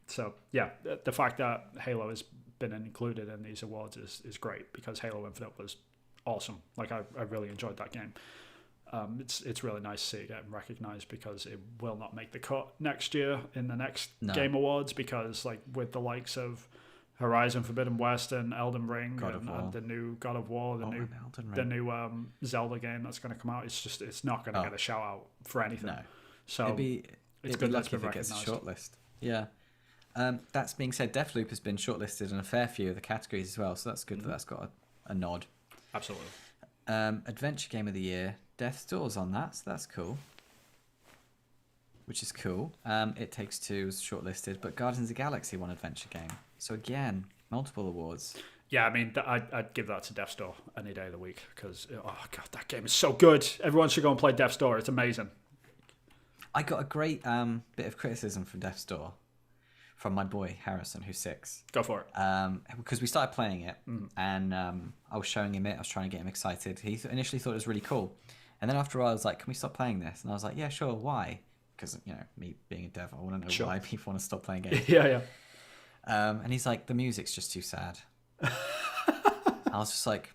So yeah, the fact that Halo has been included in these awards is great because Halo Infinite was awesome. Like I really enjoyed that game. It's really nice to see it getting recognized because it will not make the cut next year in the next Game Awards because like with the likes of Horizon Forbidden West and Elden Ring and the new God of War, the new Zelda game that's going to come out, it's not going to get a shout out for anything. No. So it's good lucky if it gets a shortlist. Yeah. That's being said, Deathloop has been shortlisted in a fair few of the categories as well, so that's good that that's got a nod. Absolutely. Adventure Game of the Year, Death's Door's on that, so that's cool. Which is cool. It Takes Two was shortlisted, but Guardians of the Galaxy won Adventure Game. So again, multiple awards. Yeah, I mean, I'd give that to Death's Door any day of the week because, oh god, that game is so good. Everyone should go and play Death's Door. It's amazing. I got a great bit of criticism for Death's Door from my boy Harrison, who's 6. Go for it. Because we started playing it, and I was showing him it. I was trying to get him excited. He initially thought it was really cool, and then after a while, I was like, "Can we stop playing this?" And I was like, "Yeah, sure. Why?" Because me being a dev, I want to know why people want to stop playing games. Yeah. And he's like, "The music's just too sad." I was just like,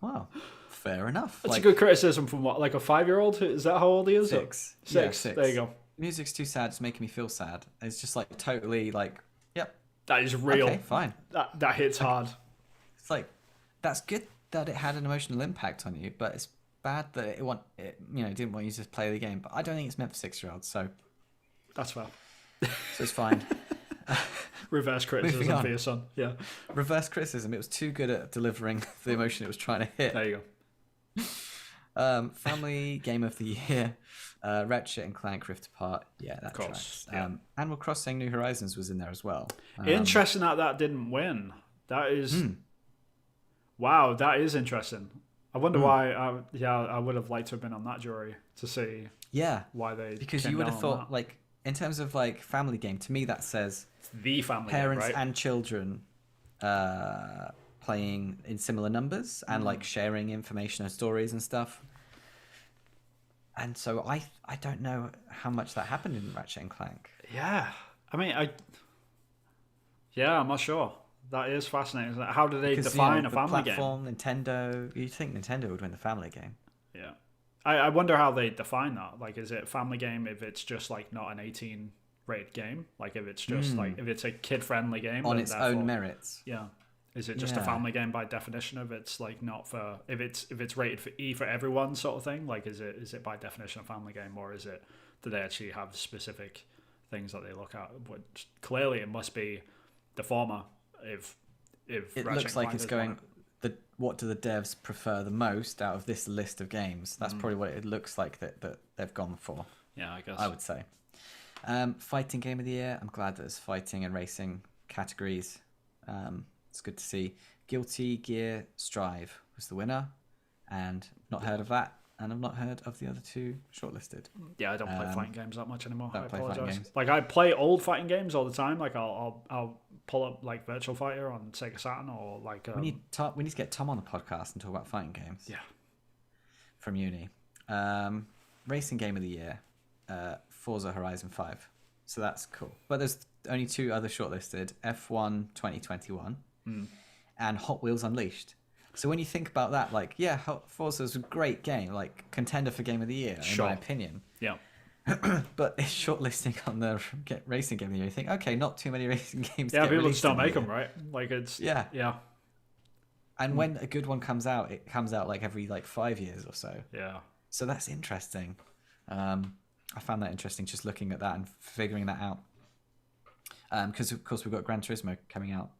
"Wow, fair enough." That's a good criticism from what, like a 5-year-old? Is that how old he is? 6. 6. Yeah, 6. There you go. Music's too sad. It's making me feel sad. It's just like totally like, yep. That is real. Okay, fine. That hits hard. It's like, that's good that it had an emotional impact on you, but it's bad that it didn't want you to play the game. But I don't think it's meant for 6-year-olds, so that's fair. So it's fine. Reverse criticism for your son. Yeah. Reverse criticism. It was too good at delivering the emotion it was trying to hit. There you go. Family Game of the Year. Ratchet and Clank Rift Apart. Yeah, that tracks. Yeah. Animal Crossing New Horizons was in there as well. Interesting that didn't win. That is... Wow, that is interesting. I wonder why... I would have liked to have been on that jury to see why they... Because you would have thought, like, in terms of, like, family game, to me that says... It's the family parents game, right? and children playing in similar numbers and, like, sharing information and stories and stuff. And so I don't know how much that happened in Ratchet and Clank. Yeah. I mean, I'm not sure. That is fascinating. How do they define a family platform, game? Nintendo, you'd think Nintendo would win the family game. Yeah. I wonder how they define that. Like, is it family game if it's just, like, not an 18 rated game? Like, if it's just, like, if it's a kid-friendly game? On its own merits. Yeah. Is it just a family game by definition of it's like not for if it's rated for E for everyone sort of thing? Like is it by definition a family game, or is it do they actually have specific things that they look at? Which clearly it must be the former. If it looks like it's going what do the devs prefer the most out of this list of games? That's probably what it looks like that they've gone for. Yeah, I guess I would say. Fighting game of the year. I'm glad there's fighting and racing categories. It's good to see. Guilty Gear Strive was the winner, and not heard of that, and I've not heard of the other two shortlisted. Yeah, I don't play fighting games that much anymore. I play apologize. fighting games. Like I play old fighting games all the time. Like I'll pull up like Virtual Fighter on Sega Saturn or like. We need to get Tom on the podcast and talk about fighting games. Yeah. From uni. Racing game of the year, Forza Horizon 5. So that's cool. But there's only two other shortlisted: F1 2021 and Hot Wheels Unleashed. So when you think about that, like, yeah, Forza's a great game, like contender for game of the year, in my opinion. Yeah. But it's shortlisting on the racing game of the year. You think, okay, not too many racing games. Yeah, people just don't make them, right? Like it's yeah. And when a good one comes out, it comes out like every 5 years or so. Yeah. So that's interesting. I found that interesting just looking at that and figuring that out. Because of course we've got Gran Turismo coming out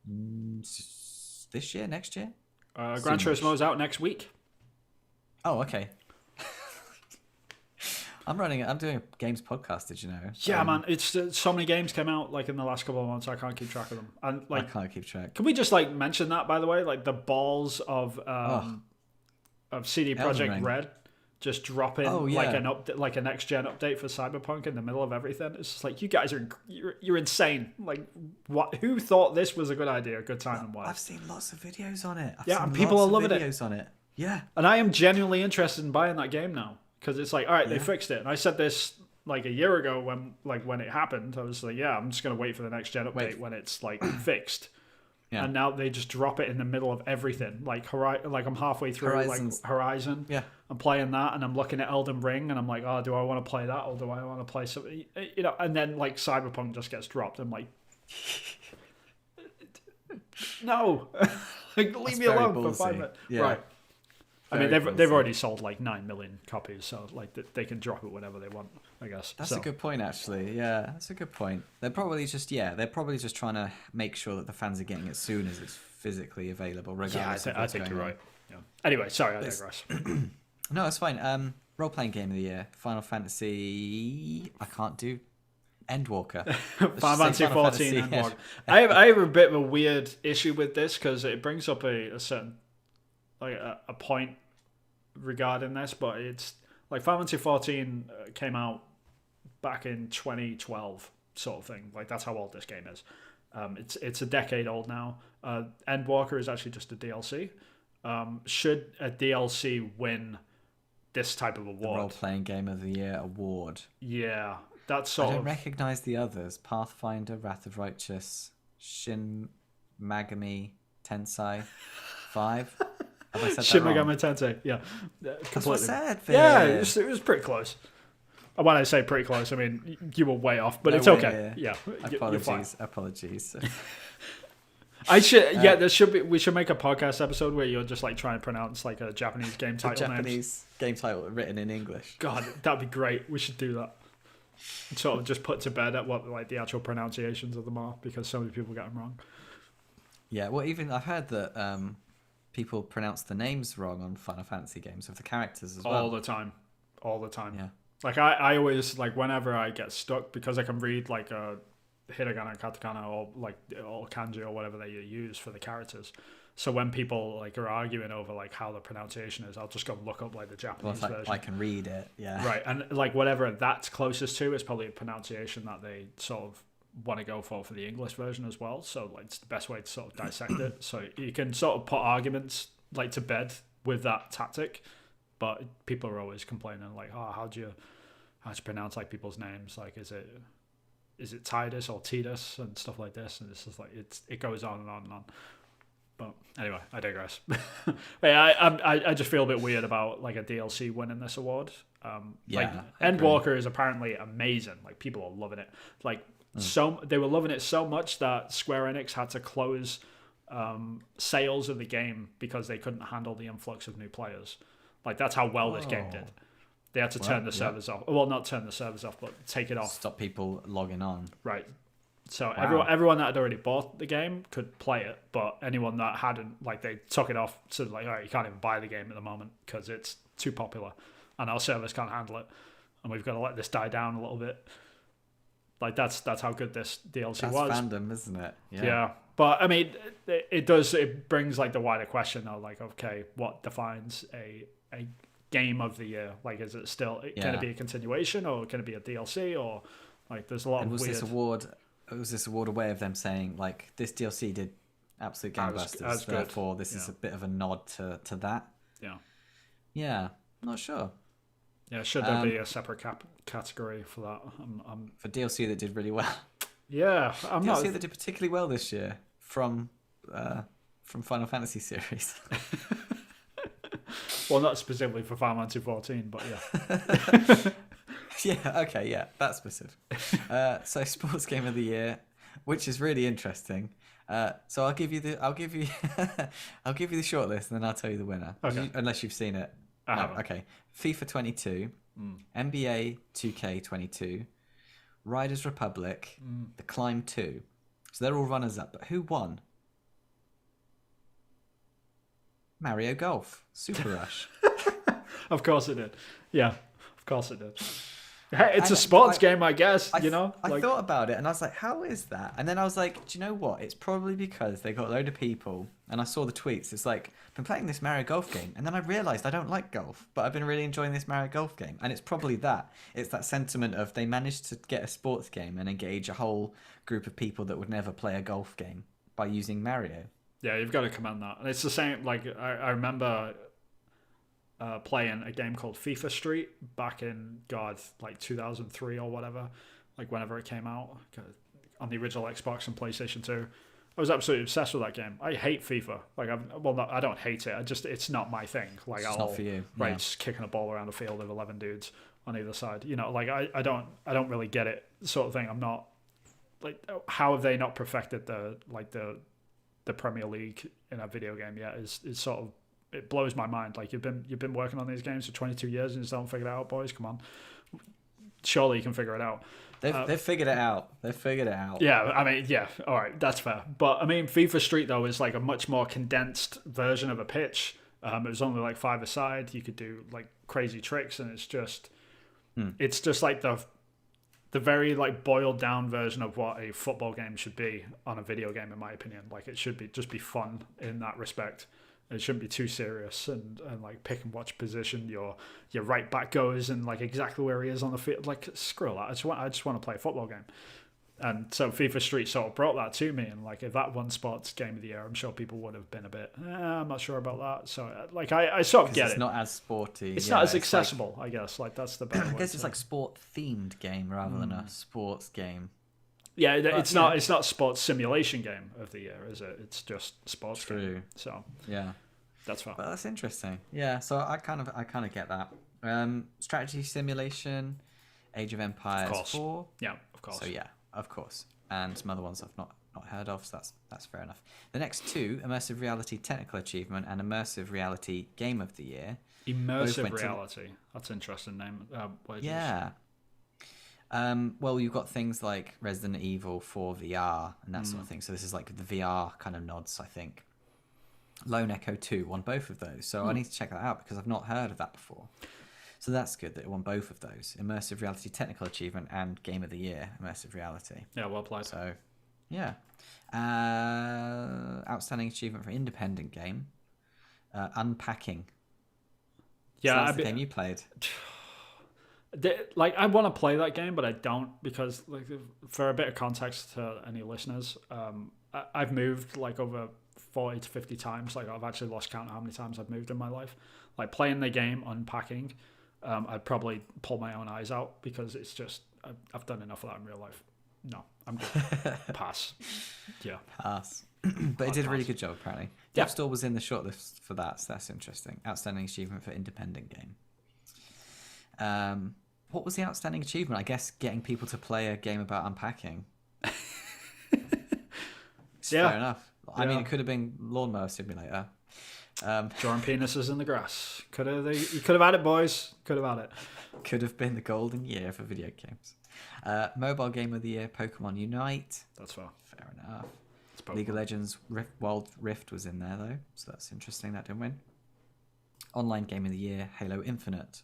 this year, next year. Gran Turismo's out next week. Oh, okay. I'm doing a games podcast. Did you know? Yeah, man. It's so many games came out like in the last couple of months. I can't keep track of them. And I can't keep track. Can we just mention that, by the way? Like the balls of CD Projekt Red just dropping like a next gen update for Cyberpunk in the middle of everything. It's just like, you guys you're insane. Like, what? Who thought this was a good idea, a good time, and why? I've seen lots of videos on it. And people are loving it. On it. Yeah, and I am genuinely interested in buying that game now because it's like, all right, they fixed it. And I said this like a year ago when it happened. I was like, yeah, I'm just gonna wait for the next gen update when it's like fixed. Yeah. And now they just drop it in the middle of everything. Like I'm halfway through Horizon. Yeah. I'm playing that and I'm looking at Elden Ring and I'm like, oh, do I want to play that or do I want to play something? You know, and then like Cyberpunk just gets dropped. I'm like, no, leave me alone for 5 minutes. Yeah. Right. I mean, they've already sold like 9 million copies, so like they can drop it whenever they want, I guess. That's a good point, actually. Yeah, that's a good point. They're probably just trying to make sure that the fans are getting it as soon as it's physically available, regardless. Yeah, I think you're right. Yeah. Anyway, sorry, I digress. No, it's fine. Role-playing game of the year, Final Fantasy. I can't do Endwalker. Final Fantasy 14 Endwalker. I have a bit of a weird issue with this because it brings up a certain a point regarding this, but it's like Final Fantasy 14 came out back in 2012 sort of thing. Like that's how old this game is. It's a decade old now. Endwalker is actually just a DLC. Should a DLC win this type of award? The role-playing game of the year award. Yeah, that's I don't recognize the others. Pathfinder, Wrath of Righteous, Shin Megami Tensei 5. Have I said Shin that wrong? Megami Tensei, yeah. That's what I said. Yeah, it was pretty close. When I say pretty close, I mean you were way off, but it's okay. Yeah, apologies. I should. There should be. We should make a podcast episode where you're just like trying to pronounce like a Japanese game title. Game title written in English. God, that'd be great. We should do that. Sort of just put to bed at what like the actual pronunciations of them are because so many people get them wrong. Yeah, well, even I've heard that people pronounce the names wrong on Final Fantasy games of the characters as well. All the time. Yeah. Like I always like whenever I get stuck because I can read like a hiragana, katakana, or kanji or whatever they use for the characters. So when people like are arguing over like how the pronunciation is, I'll just go look up like the Japanese version. I can read it, yeah. Right, and like whatever that's closest to is probably a pronunciation that they sort of want to go for the English version as well. So like it's the best way to sort of dissect it. So you can sort of put arguments like to bed with that tactic, but people are always complaining like, oh, how do you pronounce like people's names? Like is it Tidus or Tidus and stuff like this? And it's just like it goes on and on and on. But anyway, I digress. I just feel a bit weird about like a DLC winning this award. Like Endwalker is apparently amazing. Like people are loving it. Like they were loving it so much that Square Enix had to close sales of the game because they couldn't handle the influx of new players. Like that's how well this game did. They had to turn the servers off. Well, not turn the servers off, but take it off. Stop people logging on. Right. So everyone that had already bought the game could play it, but anyone that hadn't, like they took it off. So like, all right, you can't even buy the game at the moment because it's too popular, and our servers can't handle it, and we've got to let this die down a little bit. Like that's how good this DLC was. That's fandom, isn't it? Yeah. But I mean, it brings like the wider question of like, okay, what defines a game of the year? Like, is it still can it be a continuation or can it be a DLC or like there's a lot of weird. Was this award a way of them saying like this DLC did absolute gangbusters, therefore this is a bit of a nod to that? Yeah, I'm not sure. Yeah, should there be a separate category for that? For DLC that did really well. Yeah, DLC that did particularly well this year from Final Fantasy series. Well, not specifically for Final Fantasy 14, but yeah. Yeah, okay, yeah, that's specific. So sports game of the year, which is really interesting. So I'll give you the short list and then I'll tell you the winner. Okay. Unless you've seen it. I haven't. Okay. FIFA 22, NBA 2K22, Riders Republic, The Climb 2. So they're all runners up, but who won? Mario Golf, Super Rush. Of course it did. Yeah, of course it did. It's a sports game, I guess, I thought about it and I was like, how is that? And then I was like, do you know what? It's probably because they got a load of people and I saw the tweets. It's like, I've been playing this Mario Golf game and then I realised I don't like golf, but I've been really enjoying this Mario Golf game. And it's probably that. It's that sentiment of they managed to get a sports game and engage a whole group of people that would never play a golf game by using Mario. Yeah, you've got to commend that. And it's the same, like, I remember playing a game called FIFA Street back in, like 2003 or whatever, like whenever it came out on the original Xbox and PlayStation 2. I was absolutely obsessed with that game. I hate FIFA. Like, I don't hate it. It's not my thing. Like, it's not for you. Right, just kicking a ball around a field of 11 dudes on either side. You know, like I don't really get it, sort of thing. I'm not like, how have they not perfected the Premier League in a video game yet? Is sort of, it blows my mind. Like you've been working on these games for 22 years and you still haven't figured it out, boys. Come on, surely you can figure it out. They've figured it out. They've figured it out. Yeah, I mean, yeah, all right, that's fair. But I mean, FIFA Street though is like a much more condensed version of a pitch. It was only like 5 a side. You could do like crazy tricks, and it's just like the very like boiled down version of what a football game should be on a video game, in my opinion. Like it should just be fun in that respect. It shouldn't be too serious and like pick and watch position your right back goes and like exactly where he is on the field. Like screw that. I just want to play a football game. And so FIFA Street sort of brought that to me. And like if that won sports game of the year, I'm sure people would have been a bit, I'm not sure about that. So like I sort of get it. It's not as sporty. It's not as accessible, like, I guess. Like that's the better I guess it's like sport themed game rather than a sports game. Yeah, it's not sports simulation game of the year, is it? It's just sports game. So yeah, that's fine. Well, that's interesting. Yeah, so I kind of get that. Strategy simulation, Age of Empires 4. Yeah, of course. So yeah, of course, and some other ones I've not heard of. So that's fair enough. The next two: immersive reality technical achievement and immersive reality game of the year. Immersive reality. That's an interesting name. Yeah. Well, you've got things like Resident Evil 4 VR and that sort of thing. So this is like the VR kind of nods, I think. Lone Echo 2 won both of those. So I need to check that out because I've not heard of that before. So that's good that it won both of those. Immersive Reality Technical Achievement and Game of the Year, Immersive Reality. Yeah, well played. So, yeah. Outstanding Achievement for Independent Game. Unpacking. Yeah, so that's the game you played. Like I want to play that game, but I don't because, like, for a bit of context to any listeners, I've moved like over 40 to 50 times. Like I've actually lost count of how many times I've moved in my life. Like playing the game, unpacking, I'd probably pull my own eyes out because it's just I've done enough of that in real life. No, I'm good. Pass. Yeah, pass. But it did a really good job apparently. The App Store was in the shortlist for that, so that's interesting. Outstanding achievement for independent game. What was the outstanding achievement? I guess getting people to play a game about unpacking. Fair enough. I mean, it could have been Lawnmower Simulator. Drawing penises in the grass. You could have had it, boys. Could have had it. Could have been the golden year for video games. Mobile Game of the Year, Pokemon Unite. That's fair. Fair enough. League of Legends Wild Rift was in there, though, so that's interesting. That didn't win. Online Game of the Year, Halo Infinite.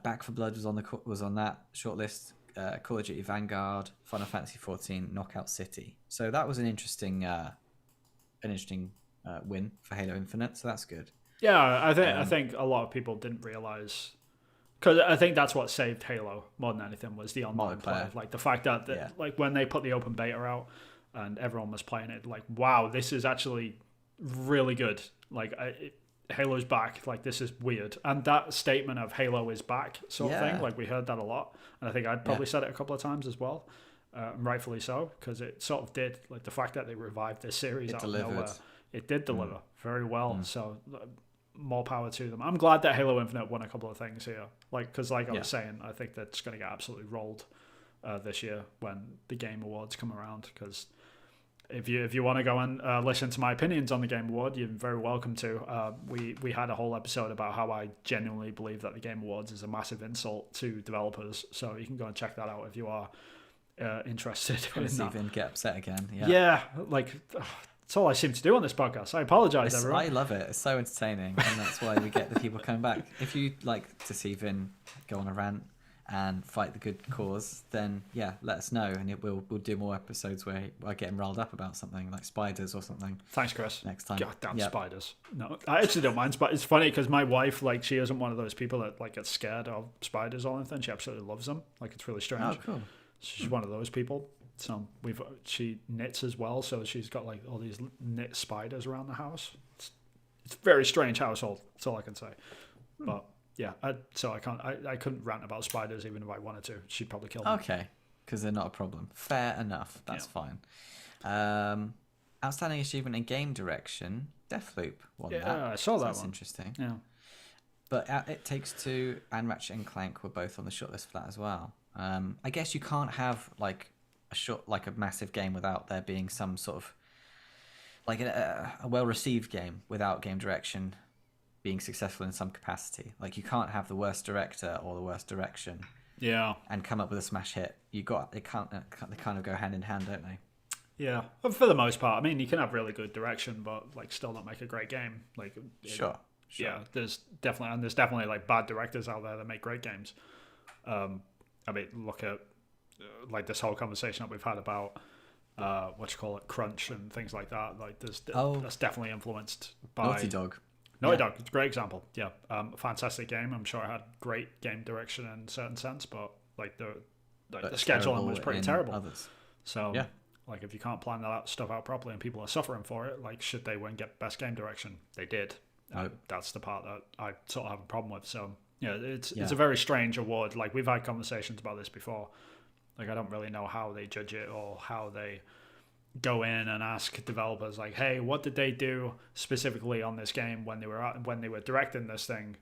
Back 4 Blood was on that shortlist. Call of Duty Vanguard, Final Fantasy 14, Knockout City. So that was an interesting win for Halo Infinite. So that's good. Yeah, I think a lot of people didn't realize, because I think that's what saved Halo more than anything was the online play. Like the fact that like when they put the open beta out and everyone was playing it, like wow, this is actually really good. Like Halo's back. Like this is weird, and that statement of Halo is back sort of thing. Like we heard that a lot, and I think I'd probably said it a couple of times as well, rightfully so, because it sort of did. Like the fact that they revived this series out of nowhere, it did deliver very well. So more power to them. I'm glad that Halo Infinite won a couple of things here. Like because I was saying, I think that's going to get absolutely rolled this year when the Game Awards come around, because. If you want to go and listen to my opinions on the Game Award, you're very welcome to. We had a whole episode about how I genuinely believe that the Game Awards is a massive insult to developers. So you can go and check that out if you are interested. See Vin get upset again. Yeah, like that's all I seem to do on this podcast. I apologize, everyone. I love it. It's so entertaining, and that's why we get the people coming back. If you'd like to see Vin go on a rant and fight the good cause, then let us know, and we'll do more episodes where I get him riled up about something like spiders or something. Thanks, Chris. Next time. God damn spiders. No, I actually don't mind spiders. It's funny because my wife, like, she isn't one of those people that like gets scared of spiders or anything. She absolutely loves them. Like, it's really strange. Oh, cool. She's one of those people. So she knits as well, so she's got like all these knit spiders around the house. It's a very strange household. That's all I can say. But. Yeah, I couldn't rant about spiders even if I wanted to. She'd probably kill them. Okay, because they're not a problem. Fair enough. That's fine. Outstanding achievement in game direction, Deathloop won that. Yeah, I saw that That's one. Interesting. Yeah. But It Takes Two and Ratchet and Clank were both on the shortlist for that as well. I guess you can't have like a massive game without there being some sort of like a well-received game without game direction being successful in some capacity. Like you can't have the worst director or the worst direction, and come up with a smash hit. They kind of go hand in hand, don't they? Yeah, but for the most part. I mean, you can have really good direction, but like still not make a great game. Like sure. Yeah, there's definitely like bad directors out there that make great games. I mean, look at like this whole conversation that we've had about crunch and things like that. Like that's definitely influenced by Naughty Dog. Naughty Dog, it's a great example. Yeah, fantastic game. I'm sure it had great game direction in a certain sense, but like the scheduling was pretty terrible. Others. So like if you can't plan that stuff out properly and people are suffering for it, like should they win get best game direction? They did. That's the part that I sort of have a problem with. So it's a very strange award. Like we've had conversations about this before. Like I don't really know how they judge it or how they go in and ask developers like, hey, what did they do specifically on this game when they were directing this thing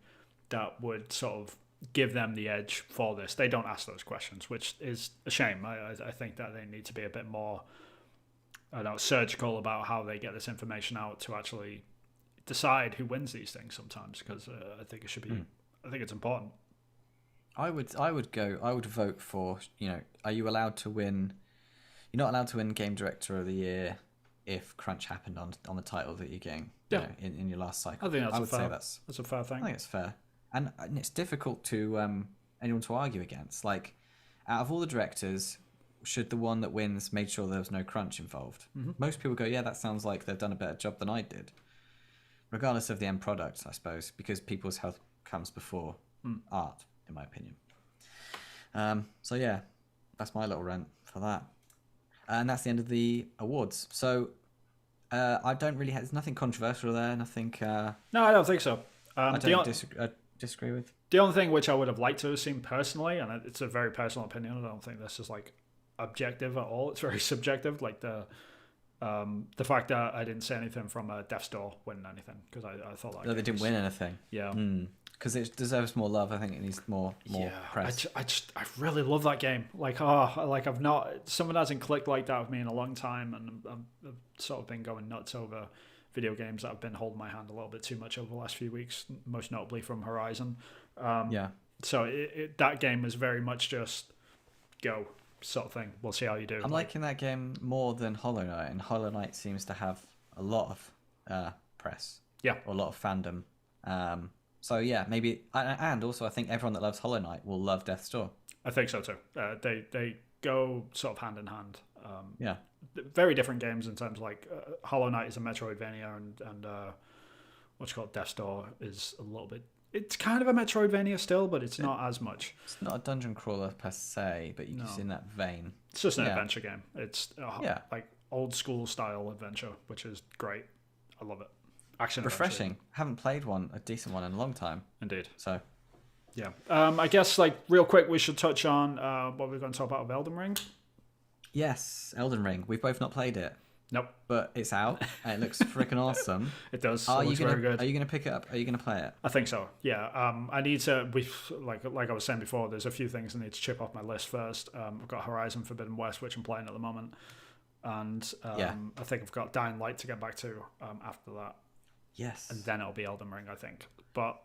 that would sort of give them the edge for this? They don't ask those questions, which is a shame. I think that they need to be a bit more surgical about how they get this information out to actually decide who wins these things sometimes, because I think it should be I think it's important. I would vote for, are you allowed to win? You're not allowed to win Game Director of the Year if crunch happened on the title that you're getting in your last cycle. I think that's a fair thing. I think it's fair. And it's difficult to anyone to argue against. Like, out of all the directors, should the one that wins made sure there was no crunch involved? Mm-hmm. Most people go, yeah, that sounds like they've done a better job than I did. Regardless of the end product, I suppose, because people's health comes before art, in my opinion. So yeah, that's my little rant for that. And that's the end of the awards. So I don't really have... There's nothing controversial there. Nothing... No, I don't think so. I don't disagree with. The only thing which I would have liked to have seen personally, and it's a very personal opinion, I don't think this is like objective at all. It's very subjective. Like the fact that I didn't say anything from Death's Door winning anything, because I thought that they didn't win anything. Yeah. because it deserves more love. I think it needs more press. I really love that game. Like I've not, someone hasn't clicked like that with me in a long time, and I've sort of been going nuts over video games that have been holding my hand a little bit too much over the last few weeks, most notably from Horizon. So that game was very much just go sort of thing. We'll see how you do. I'm liking that game more than Hollow Knight, and Hollow Knight seems to have a lot of press. Yeah. Or a lot of fandom. So yeah, maybe, and also I think everyone that loves Hollow Knight will love Death's Door. I think so too. They go sort of hand in hand. Yeah. Very different games in terms of like Hollow Knight is a Metroidvania, and what's called Death's Door is a little bit. It's kind of a Metroidvania still, but it's not as much. It's not a dungeon crawler per se, but it's in that vein. It's just an adventure game. It's like old school style adventure, which is great. I love it. Action refreshing. Haven't played a decent one in a long time. Indeed. So, yeah. I guess like real quick, we should touch on what we're going to talk about with Elden Ring. Yes, Elden Ring. We've both not played it. Nope. But it's out and it looks freaking awesome. It does. Very good. Are you going to pick it up? Are you going to play it? I think so. Yeah. I need to. Like I was saying before, there's a few things I need to chip off my list first. I've got Horizon Forbidden West, which I'm playing at the moment, and I think I've got Dying Light to get back to after that. Yes. And then it'll be Elden Ring, I think. But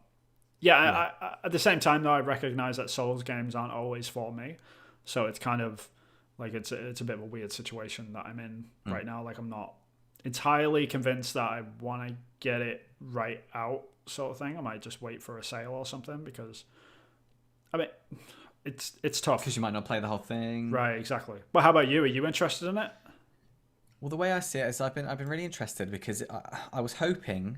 I, at the same time, though, I recognize that Souls games aren't always for me, so it's kind of like it's a bit of a weird situation that I'm in right now. Like I'm not entirely convinced that I want to get it right out, sort of thing. I might just wait for a sale or something, because I mean it's tough because you might not play the whole thing. Right, exactly. But how about you? Are you interested in it? Well, the way I see it is I've been really interested because I was hoping,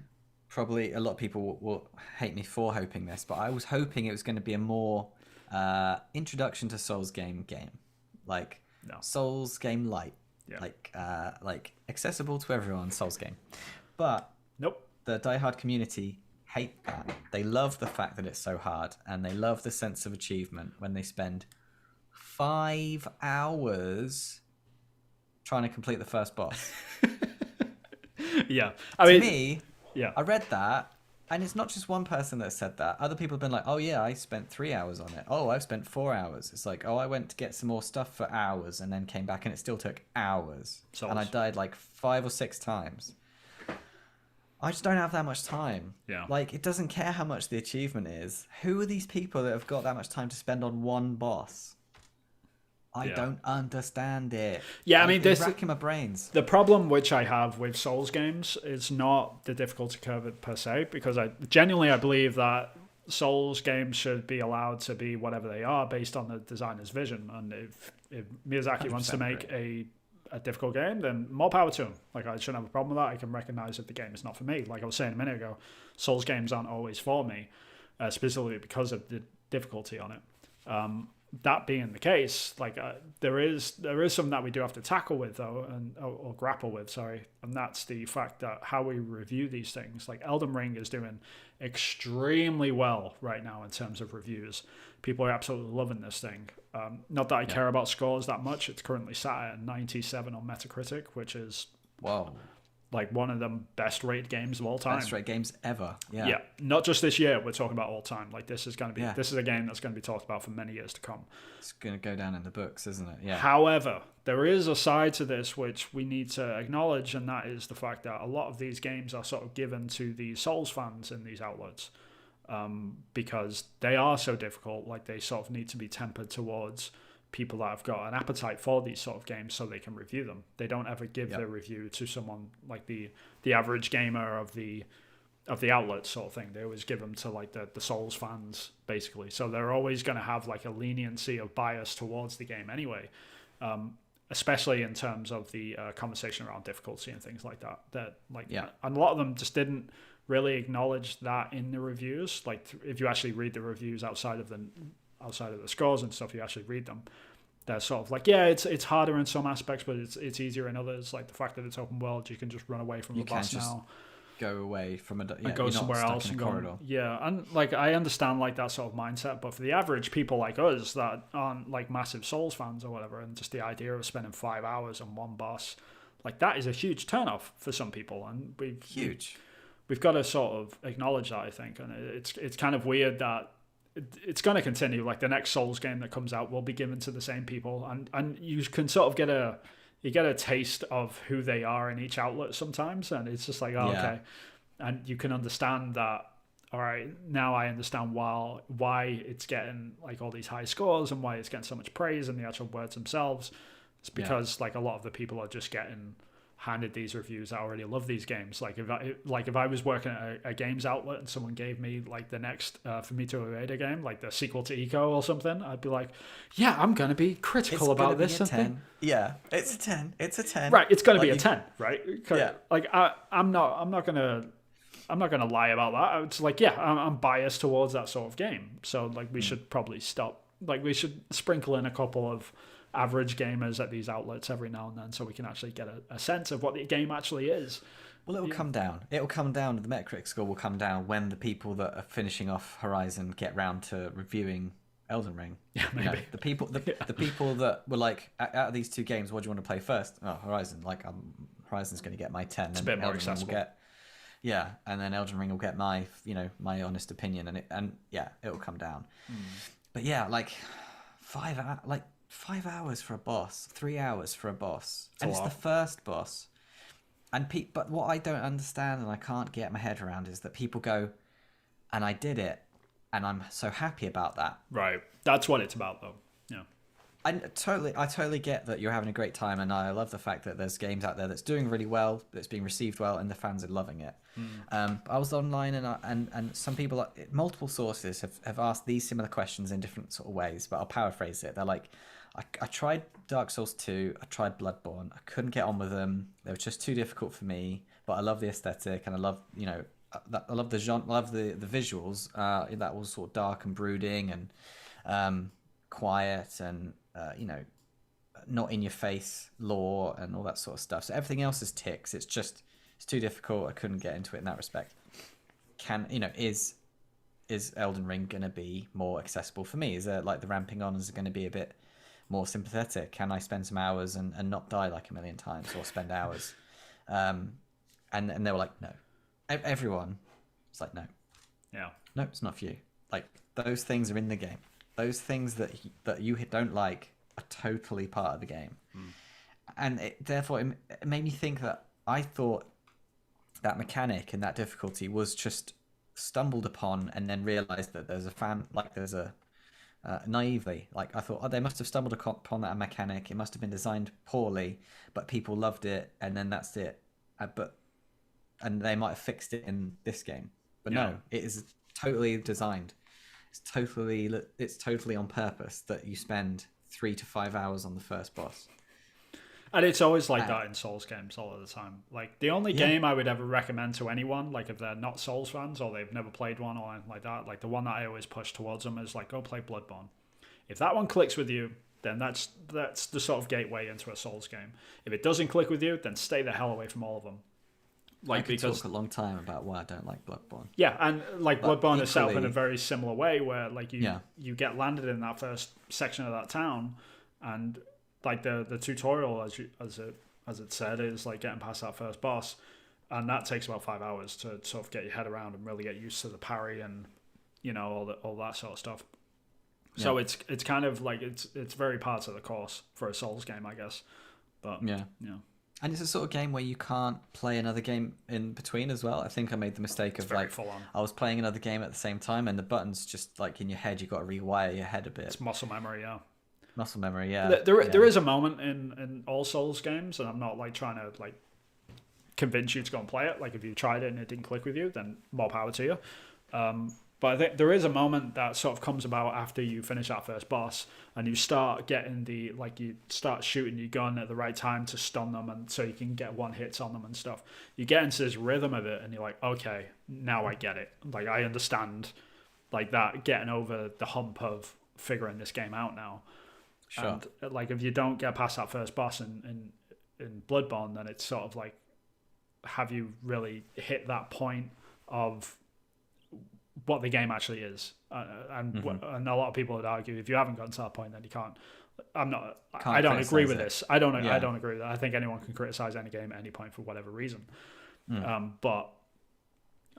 probably a lot of people will hate me for hoping this, but I was hoping it was going to be a more introduction to Souls game, like Souls game light, like accessible to everyone Souls game. But nope, the diehard community hate that. They love the fact that it's so hard, and they love the sense of achievement when they spend 5 hours trying to complete the first boss. Yeah. To me, yeah, I read that, and it's not just one person that said that. Other people have been like, oh yeah, I spent 3 hours on it. Oh, I've spent 4 hours. It's like, oh, I went to get some more stuff for hours and then came back and it still took hours. Souls. And I died like 5 or 6 times. I just don't have that much time. Yeah. Like, it doesn't care how much the achievement is. Who are these people that have got that much time to spend on one boss? I don't understand it. Yeah, I mean, this racking my brains. The problem which I have with Souls games is not the difficulty curve per se, because I genuinely believe that Souls games should be allowed to be whatever they are based on the designer's vision. And if Miyazaki wants to make a difficult game, then more power to him. Like, I shouldn't have a problem with that. I can recognize if the game is not for me. Like I was saying a minute ago, Souls games aren't always for me, specifically because of the difficulty on it. That being the case, like there is something that we do have to tackle with, though, or grapple with, sorry, and that's the fact that how we review these things. Like Elden Ring is doing extremely well right now in terms of reviews. People are absolutely loving this thing. Not that I care about scores that much. It's currently sat at 97 on Metacritic, which is like one of the best rated games of all time. Best rated games ever. Yeah. Yeah. Not just this year. We're talking about all time. Like this is going to be. This is a game that's going to be talked about for many years to come. It's going to go down in the books, isn't it? Yeah. However, there is a side to this which we need to acknowledge, and that is the fact that a lot of these games are sort of given to the Souls fans in these outlets, because they are so difficult. Like they sort of need to be tempered towards people that have got an appetite for these sort of games so they can review them. They don't ever give their review to someone like the average gamer of the outlet sort of thing. They always give them to like the Souls fans, basically. So they're always going to have like a leniency of bias towards the game anyway, especially in terms of the conversation around difficulty and things like that. And a lot of them just didn't really acknowledge that in the reviews. Like if you actually read the reviews outside of the scores and stuff, you actually read them, they're sort of like, it's harder in some aspects, but it's easier in others. Like the fact that it's open world, you can just run away from the boss now, go away from and go somewhere else and go. And like I understand like that sort of mindset, but for the average people like us that aren't like massive Souls fans or whatever, and just the idea of spending 5 hours on one boss, like that is a huge turnoff for some people, and we've got to sort of acknowledge that, I think. And it's kind of weird that it's going to continue. Like the next Souls game that comes out will be given to the same people, and you can sort of get a taste of who they are in each outlet sometimes, and it's just like, oh, okay, and you can understand that. All right, now I understand why it's getting like all these high scores and why it's getting so much praise in the actual words themselves. It's because like a lot of the people are just getting handed these reviews that already love these games. Like if I was working at a games outlet and someone gave me like the next Fumito Ueda game, like the sequel to Eco or something, I'd be like, yeah, I'm going to be critical about this. Yeah, it's a 10. It's a 10. Right, it's going to be a 10, right? Yeah. Like I'm not going to lie about that. It's like, yeah, I'm biased towards that sort of game. So like we should probably stop. Like we should sprinkle in a couple of average gamers at these outlets every now and then, so we can actually get a sense of what the game actually is. Well, it'll come down. The Metacritic score will come down when the people that are finishing off Horizon get round to reviewing Elden Ring. Yeah, maybe. You know, the people that were like, out of these two games, what do you want to play first? Oh, Horizon. Like, Horizon's going to get my 10. It's a bit more accessible. And then Elden Ring will get my honest opinion, and it'll come down. But yeah, like 5 hours for a boss, 3 hours for a boss, and it's the first boss. And but what I don't understand and I can't get my head around is that people go, and I did it, and I'm so happy about that. Right, that's what it's about, though. Yeah. I totally get that you're having a great time, and I love the fact that there's games out there that's doing really well, that's being received well, and the fans are loving it. I was online, and some people, multiple sources have asked these similar questions in different sort of ways, but I'll paraphrase it. They're like, I tried Dark Souls 2, I tried Bloodborne, I couldn't get on with them. They were just too difficult for me, but I love the aesthetic, and I love, I love the genre, I love the visuals. That was sort of dark and brooding and quiet and not in your face lore and all that sort of stuff. So everything else is ticks. It's too difficult. I couldn't get into it in that respect. Is Elden Ring going to be more accessible for me? Is there like the ramping on is going to be a bit more sympathetic? Can I spend some hours and not die like a million times, or spend hours? And they were like, no. Everyone was like, no. Yeah. No, it's not for you. Like, those things are in the game. Those things that you don't like are totally part of the game. And therefore it made me think that I thought that mechanic and that difficulty was just stumbled upon, and then realized that naively, like I thought, they must have stumbled upon that mechanic. It must have been designed poorly, but people loved it, and then that's it. And they might have fixed it in this game, but no, it is totally designed. It's totally on purpose that you spend 3 to 5 hours on the first boss. And it's always like that in Souls games all of the time. Like the only game I would ever recommend to anyone, like if they're not Souls fans or they've never played one or anything like that, like the one that I always push towards them is like, go play Bloodborne. If that one clicks with you, then that's the sort of gateway into a Souls game. If it doesn't click with you, then stay the hell away from all of them. Like, I could talk a long time about why I don't like Bloodborne. Yeah, and like Bloodborne is set up in a very similar way, where like you get landed in that first section of that town, and like the tutorial as it said is like getting past that first boss, and that takes about 5 hours to sort of get your head around and really get used to the parry and all that sort of stuff. So it's kind of like it's very part of the course for a Souls game, I guess. But and it's a sort of game where you can't play another game in between as well. I think I made the mistake of like I was playing another game at the same time, and the buttons just like in your head, you got to rewire your head a bit. It's muscle memory, Muscle memory, yeah. There is a moment in all Souls games, and I'm not like trying to like convince you to go and play it. Like if you tried it and it didn't click with you, then more power to you. But I think there is a moment that sort of comes about after you finish that first boss, and you start getting you start shooting your gun at the right time to stun them, and so you can get one hits on them and stuff. You get into this rhythm of it, and you're like, okay, now I get it. Like I understand, like that getting over the hump of figuring this game out now. Sure. And like if you don't get past that first boss in Bloodborne, then it's sort of like, have you really hit that point of what the game actually is? And a lot of people would argue if you haven't gotten to that point, then you can't. I don't agree with this. I don't agree with that. I think anyone can criticize any game at any point for whatever reason. But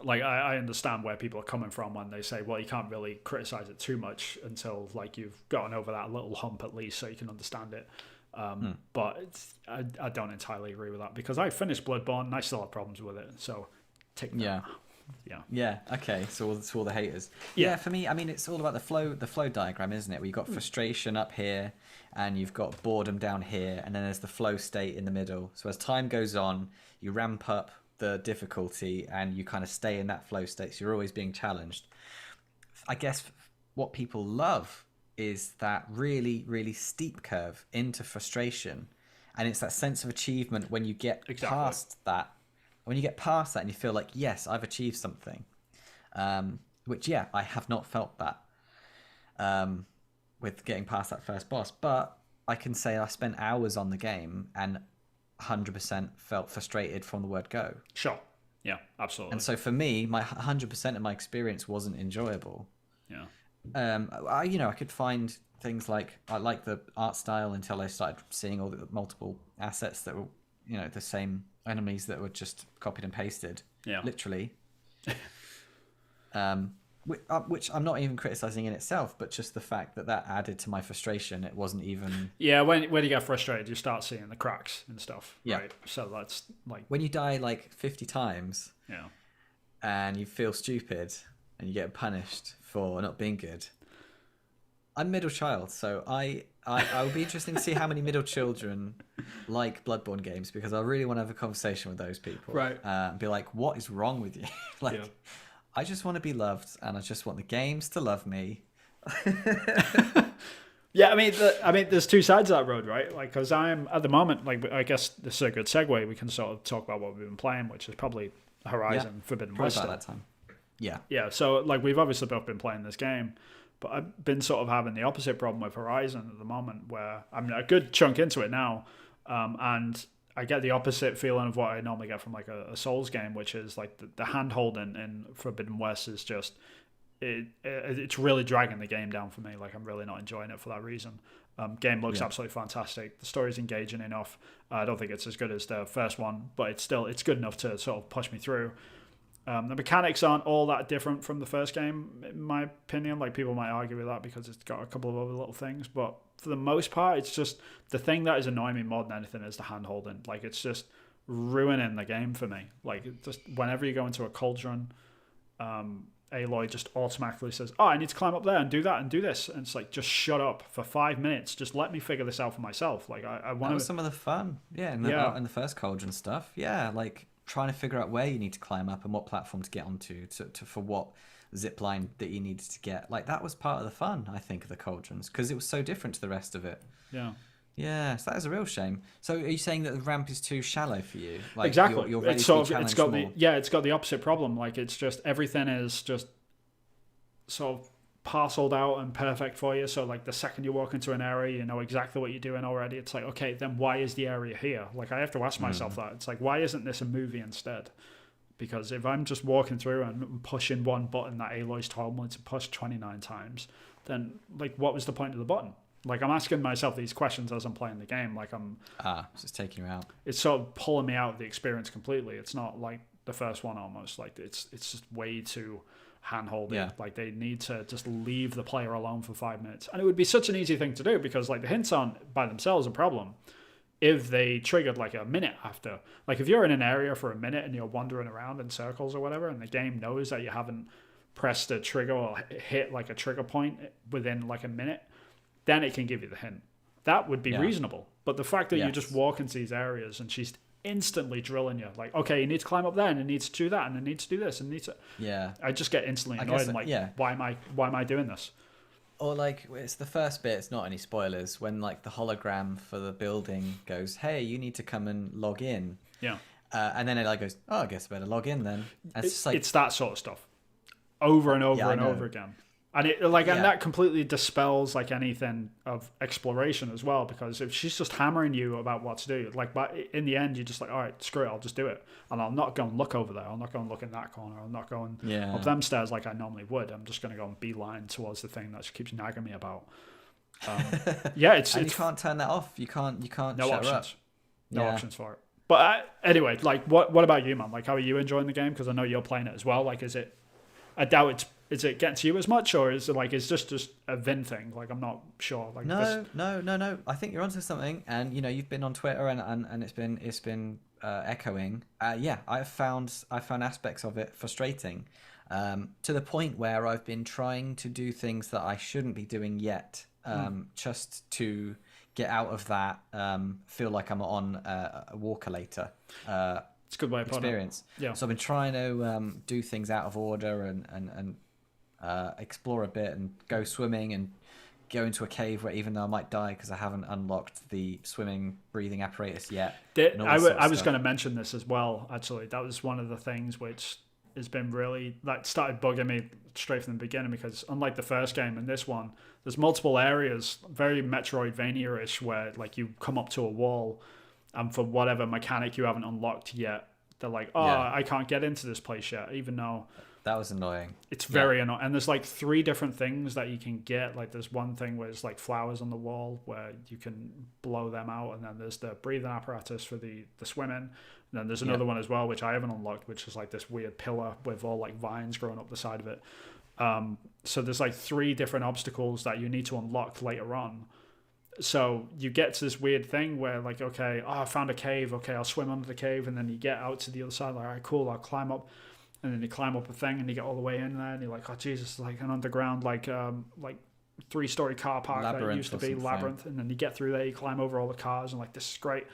like I understand where people are coming from when they say, well, you can't really criticize it too much until like you've gotten over that little hump at least, so you can understand it. But I don't entirely agree with that, because I finished Bloodborne and I still have problems with it. So take that. Yeah. Okay. So all the haters. Yeah. Yeah. For me, I mean, it's all about the flow diagram, isn't it? Where you've got frustration up here, and you've got boredom down here, and then there's the flow state in the middle. So as time goes on, you ramp up the difficulty, and you kind of stay in that flow state. So you're always being challenged. I guess what people love is that really, really steep curve into frustration, and it's that sense of achievement when you get past that. When you get past that and you feel like, yes, I've achieved something, which, yeah, I have not felt that with getting past that first boss. But I can say I spent hours on the game and 100% felt frustrated from the word go. Sure. Yeah, absolutely. And so for me, my 100% of my experience wasn't enjoyable. Yeah. I could find things like, I like the art style until I started seeing all the multiple assets that were, the same enemies that were just copied and pasted, literally. Which I'm not even criticizing in itself, but just the fact that added to my frustration. It wasn't even. Yeah, when you get frustrated, you start seeing the cracks and stuff. Yeah. Right. So that's like when you die like 50 times. Yeah. And you feel stupid and you get punished for not being good. I'm middle child, so I would be interesting to see how many middle children like Bloodborne games, because I really want to have a conversation with those people. Right. And be like, what is wrong with you? I just want to be loved, and I just want the games to love me. Yeah, I mean, there's two sides of that road, right? Like, because I'm at the moment, like, I guess this is a good segue. We can sort of talk about what we've been playing, which is probably Horizon Forbidden West. About that time. Yeah. Yeah. So, like, we've obviously both been playing this game, but I've been sort of having the opposite problem with Horizon at the moment, where I'm a good chunk into it now, and I get the opposite feeling of what I normally get from like a Souls game, which is like the hand holding in Forbidden West is just it's really dragging the game down for me. Like, I'm really not enjoying it for that reason. Game looks absolutely fantastic. The story's engaging enough. I don't think it's as good as the first one, but it's good enough to sort of push me through. The mechanics aren't all that different from the first game, in my opinion. Like, people might argue with that because it's got a couple of other little things, but for the most part, it's just the thing that is annoying me more than anything is the hand holding. Like, it's just ruining the game for me. Like, it just whenever you go into a cauldron, Aloy just automatically says, "Oh, I need to climb up there and do that and do this," and it's like, just shut up for 5 minutes. Just let me figure this out for myself. Like, I want to. That was some of the fun, in the first cauldron stuff. Yeah, like trying to figure out where you need to climb up and what platform to get onto for what zip line that you needed to get. Like, that was part of the fun, I think, of the cauldrons, because it was so different to the rest of it. Yeah, so that is a real shame. So are you saying that the ramp is too shallow for you? Like, exactly. You're ready to be challenged more? It's got the opposite problem. Like, it's just everything is just sort of parceled out and perfect for you. So like, the second you walk into an area, you know exactly what you're doing already. It's like, okay, then why is the area here? Like, I have to ask myself that. It's like, why isn't this a movie instead? Because if I'm just walking through and pushing one button that Aloy's told me to push 29 times, then like, what was the point of the button? Like, I'm asking myself these questions as I'm playing the game. Like, it's just taking you out. It's sort of pulling me out of the experience completely. It's not like the first one almost. Like, it's just way too hand-holding. Yeah. Like, they need to just leave the player alone for 5 minutes. And it would be such an easy thing to do, because like, the hints aren't by themselves a problem if they triggered like a minute after. Like, if you're in an area for a minute and you're wandering around in circles or whatever, and the game knows that you haven't pressed a trigger or hit like a trigger point within like a minute, then it can give you the hint. That would be reasonable. But the fact that you just walk into these areas and she's instantly drilling you, like, okay, you need to climb up there, and you need to do that, and you need to do this, and you need to. Yeah. I just get instantly annoyed. And like, why am I doing this? Or like, it's the first bit. It's not any spoilers. When like the hologram for the building goes, "Hey, you need to come and log in." Yeah. And then it like goes, "Oh, I guess I better log in then." And it's just like, it's that sort of stuff, over and over and over again. And it and that completely dispels like anything of exploration as well, because if she's just hammering you about what to do, like, but in the end you're just like, all right, screw it, I'll just do it, and I'll not go and look over there, I'll not go and look in that corner, I'll not go and up them stairs like I normally would. I'm just going to go and beeline towards the thing that she keeps nagging me about. It's you can't turn that off. You can't no shut options. her up. No options for it. But anyway, like, what about you, man? Like, how are you enjoying the game? Because I know you're playing it as well. Like, is it? I doubt it's. Is it getting to you as much, or is it like it's just a Vin thing? Like, I'm not sure. Like, No. I think you're onto something, and you've been on Twitter, and it's been echoing. Yeah, I found aspects of it frustrating, to the point where I've been trying to do things that I shouldn't be doing yet, just to get out of that. Feel like I'm on a walker later. It's a good way of putting experience. It. Yeah. So I've been trying to do things out of order and explore a bit and go swimming and go into a cave where, even though I might die because I haven't unlocked the swimming breathing apparatus yet. I was going to mention this as well. Actually, that was one of the things which has been really started bugging me straight from the beginning, because unlike the first game and this one, there's multiple areas, very Metroidvania-ish, where like you come up to a wall, and for whatever mechanic you haven't unlocked yet, they're like, I can't get into this place yet, even though that was annoying. It's very annoying. And there's like 3 different things that you can get. Like there's one thing where it's like flowers on the wall where you can blow them out, and then there's the breathing apparatus for the swimming. And then there's another one as well, which I haven't unlocked, which is like this weird pillar with all like vines growing up the side of it. So there's like 3 different obstacles that you need to unlock later on. So you get to this weird thing where like, okay, I found a cave. Okay, I'll swim under the cave. And then you get out to the other side. Like, all right, cool, I'll climb up. And then you climb up a thing and you get all the way in there. And you're like, oh, Jesus, like an underground, like 3-story car park that used to be Labyrinth. And then you get through there, you climb over all the cars and like, this is great.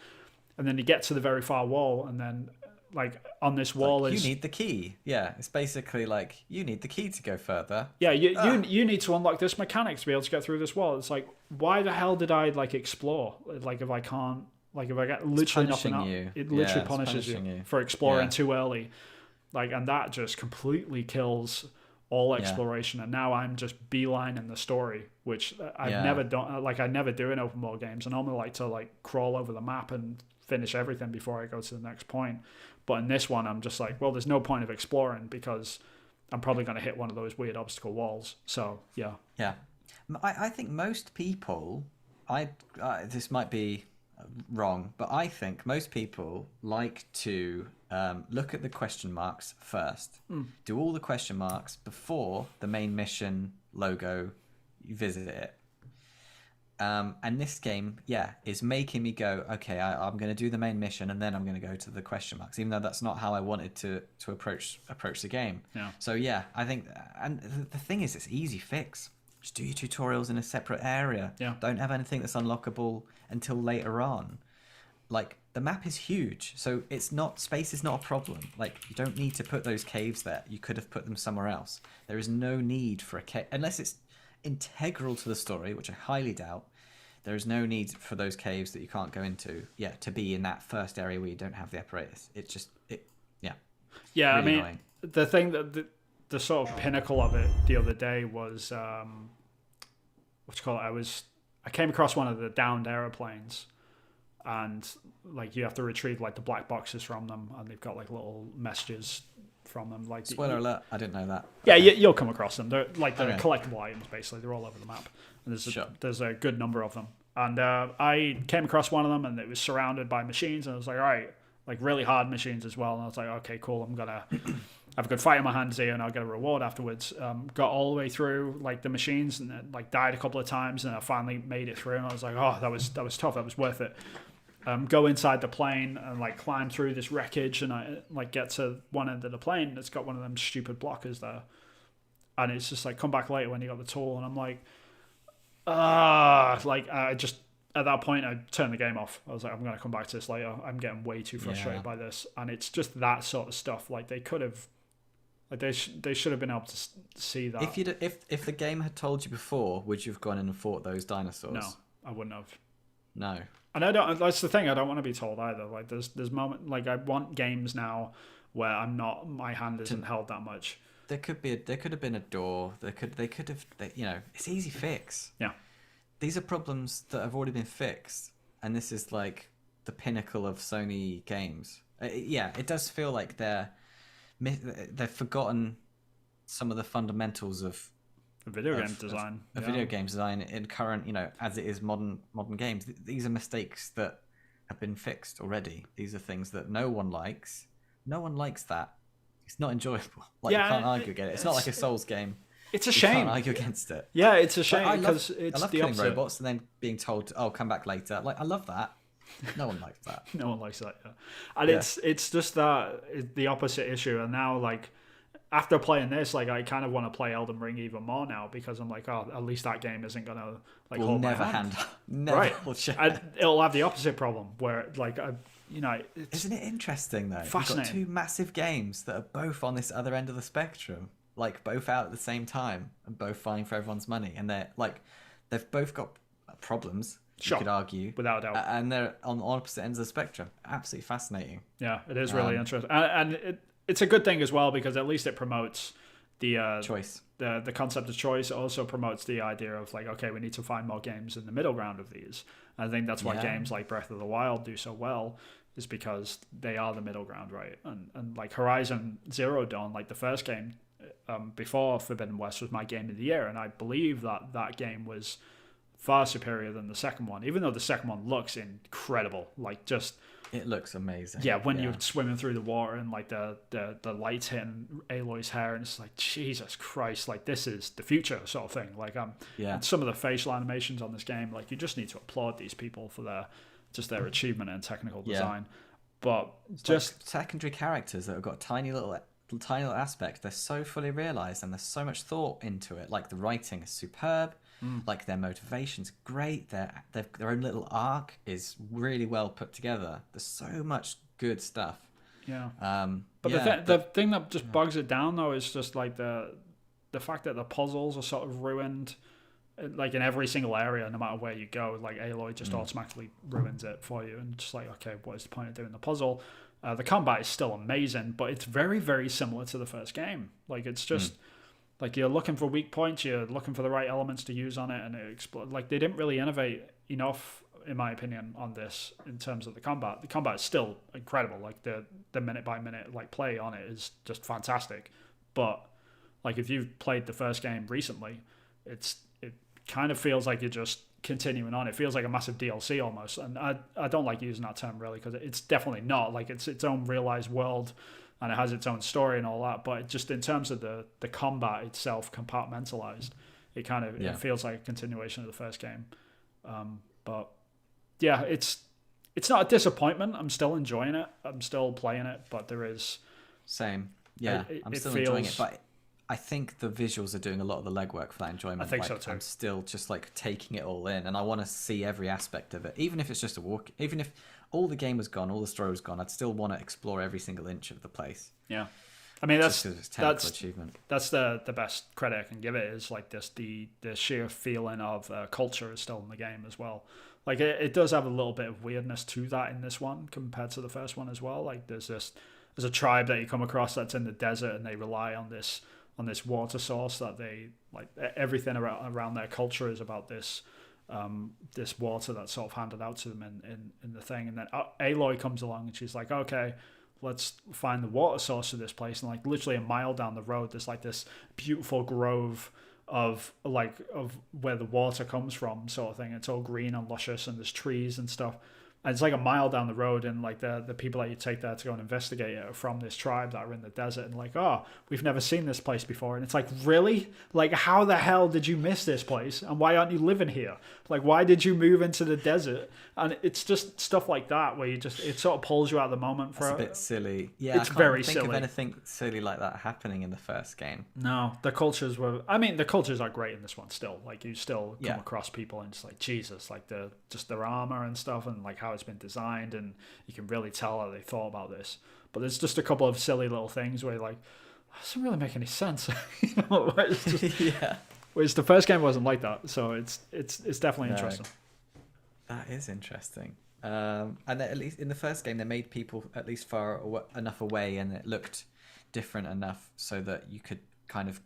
And then you get to the very far wall, and then like on this wall like, you need the key. Yeah, it's basically like you need the key to go further. Yeah, you need to unlock this mechanic to be able to get through this wall. It's like, why the hell did I like explore? Like if I can't, like if I get literally nothing out, it literally punishes you for exploring too early. Like, and that just completely kills all exploration. And now I'm just beelining the story, which I've never done. Like I never do in open world games. I normally like to like crawl over the map and finish everything before I go to the next point. But in this one, I'm just like, well, there's no point of exploring because I'm probably going to hit one of those weird obstacle walls. So, yeah. Yeah. I think most people, this might be wrong, but I think most people like to look at the question marks first. Do all the question marks before the main mission logo, you visit it. And this game, is making me go, okay, I'm going to do the main mission and then I'm going to go to the question marks, even though that's not how I wanted to approach the game. Yeah. So I think, and the thing is, it's easy fix. Just do your tutorials in a separate area. Yeah. Don't have anything that's unlockable until later on. Like the map is huge, so space is not a problem. Like you don't need to put those caves there. You could have put them somewhere else. There is no need for a cave unless it's integral to the story, which I highly doubt. There is no need for those caves that you can't go into, to be in that first area where you don't have the apparatus. Yeah, really I mean, annoying. The thing that the sort of pinnacle of it the other day was I came across one of the downed aeroplanes, and like you have to retrieve like the black boxes from them, and they've got like little messages from them. Like spoiler alert, I didn't know that. Yeah, you'll come across them. They're like collectible items basically. They're all over the map. And there's a good number of them. And I came across one of them, and it was surrounded by machines, and I was like, all right, like really hard machines as well. And I was like, okay, cool. I'm gonna have a good fight in my hands here, and I'll get a reward afterwards. Got all the way through like the machines, and then, like died a couple of times, and I finally made it through. And I was like, oh, that was tough. That was worth it. Go inside the plane and like climb through this wreckage, and I like get to one end of the plane, and it's got one of them stupid blockers there, and it's just like come back later when you got the tool, and I'm like, like I just at that point I turned the game off. I was like, I'm gonna come back to this later. I'm getting way too frustrated by this, and it's just that sort of stuff. Like they could have, like they should have been able to see that. If the game had told you before, would you have gone in and fought those dinosaurs? No, I wouldn't have. No. And I don't. That's the thing. I don't want to be told either. Like there's moment. Like I want games now where I'm not. My hand isn't held that much. There could have been a door. They could have. It's easy fix. Yeah. These are problems that have already been fixed, and this is like the pinnacle of Sony games. It does feel like they've forgotten some of the fundamentals of video game design. Video game design in current, as it is modern games. These are mistakes that have been fixed already. These are things that no one likes. No one likes that. It's not enjoyable. Like, you can't argue against it. It's not like a Souls game. It's a You shame. can't argue against it. Yeah, it's a shame I because love it's the killing opposite. robots and then being told, "Oh, come back later." Like, I love that. No one likes that. No one likes that. Yeah. And it's just that the opposite issue. And now, like, after playing this, like, I kind of want to play Elden Ring even more now because I'm like, oh, at least that game isn't gonna like We'll hold never my hand. never Right. will share. And it'll have the opposite problem where, like, it's Isn't it interesting though? fascinating. You've got two massive games that are both on this other end of the spectrum, like both out at the same time and both fighting for everyone's money, and they've both got problems. Sure. You could argue, Without a doubt. and they're on opposite ends of the spectrum. Absolutely fascinating. Yeah, it is really interesting, and it's a good thing as well because at least it promotes the Choice. the concept of choice. It also promotes the idea of like, okay, we need to find more games in the middle ground of these. I think that's why games like Breath of the Wild do so well, is because they are the middle ground, right? And like Horizon Zero Dawn, like the first game before Forbidden West was my game of the year, and I believe that game was far superior than the second one, even though the second one looks incredible. Like, just It looks amazing. yeah, when you're swimming through the water and like the lights hitting Aloy's hair, and it's like, Jesus Christ, like this is the future sort of thing. Like and some of the facial animations on this game, like you just need to applaud these people for their achievement in technical design. But it's just like secondary characters that have got tiny little aspects, they're so fully realized and there's so much thought into it. Like the writing is superb. Like their motivation's great. Their own little arc is really well put together. There's so much good stuff. Yeah. The thing that just bogs it down though is just like the fact that the puzzles are sort of ruined, like in every single area, no matter where you go. Like Aloy just automatically ruins it for you, and just like, okay, what is the point of doing the puzzle? The combat is still amazing, but it's very, very similar to the first game. Like it's just. Like you're looking for weak points, you're looking for the right elements to use on it, and it explodes. Like they didn't really innovate enough, in my opinion, on this in terms of the combat. The combat is still incredible. Like the minute by minute like play on it is just fantastic. But like if you've played the first game recently, it kind of feels like you're just continuing on. It feels like a massive DLC almost, and I don't like using that term really because it's definitely not. Like it's its own realized world. And it has its own story and all that, but just in terms of the combat itself, compartmentalized, it kind of it feels like a continuation of the first game. But yeah, it's not a disappointment. I'm still enjoying it. I'm still playing it, but there is same. Yeah, I'm still enjoying it, but I think the visuals are doing a lot of the legwork for that enjoyment. I think so too. I'm still just like taking it all in, and I want to see every aspect of it, even if it's just a walk. Even if all the game was gone, all the story was gone, I'd still want to explore every single inch of the place. Yeah, I mean that's achievement. That's the best credit I can give it, is like this the sheer feeling of culture is still in the game as well. Like it does have a little bit of weirdness to that in this one compared to the first one as well. Like there's a tribe that you come across that's in the desert, and they rely on this water source that they like. Everything around their culture is about this water that's sort of handed out to them in the thing. And then Aloy comes along and she's like, okay, let's find the water source of this place. And like literally a mile down the road, there's like this beautiful grove of where the water comes from, sort of thing. It's all green and luscious, and there's trees and stuff. And it's like a mile down the road, and like the people that you take there to go and investigate it are from this tribe that are in the desert, and like, oh, we've never seen this place before. And it's like, really? Like, how the hell did you miss this place? And why aren't you living here? Like, why did you move into the desert? And it's just stuff like that where it sort of pulls you out of the moment for a bit silly. Yeah, it's very silly. I can't think of anything silly like that happening in the first game. No, the cultures are great in this one still. Like you still come across people and it's like, Jesus, like their armor and stuff, and like how it's been designed, and you can really tell how they thought about this. But there's just a couple of silly little things where you're like, that doesn't really make any sense. Whereas the first game wasn't like that, so it's definitely interesting. That is interesting. And at least in the first game, they made people at least far enough away, and it looked different enough so that you could kind of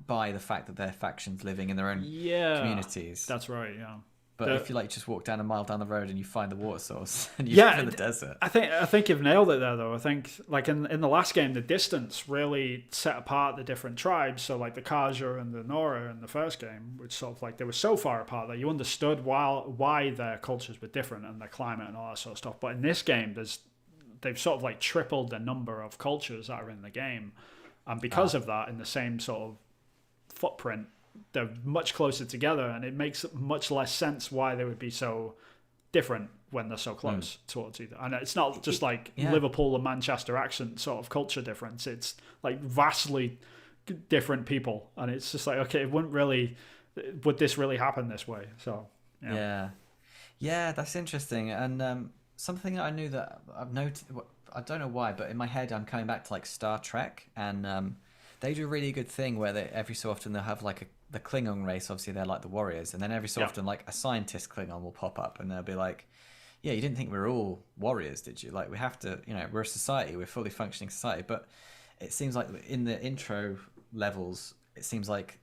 buy the fact that they're factions living in their own communities. That's right. Yeah. But if you like just walk down a mile down the road and you find the water source and you Yeah, live in the desert. I think you've nailed it there, though. I think like in the last game, the distance really set apart the different tribes. So like the Kaja and the Nora in the first game, which sort of like they were so far apart that you understood why their cultures were different and their climate and all that sort of stuff. But in this game, they've sort of like tripled the number of cultures that are in the game, and because of that, in the same sort of footprint, they're much closer together, and it makes much less sense why they would be so different when they're so close towards either. And it's not just like Liverpool and Manchester accent sort of culture difference. It's like vastly different people, and it's just like, okay, would this really happen this way? So yeah, that's interesting. And something that I knew that I've noted, I don't know why, but in my head I'm coming back to like Star Trek, and they do a really good thing where they every so often they'll have like the Klingon race, obviously they're like the warriors, and then every so often like a scientist Klingon will pop up and they'll be like, yeah, you didn't think we were all warriors, did you? Like, we have to, we're a society, we're a fully functioning society. But it seems like in the intro levels, it seems like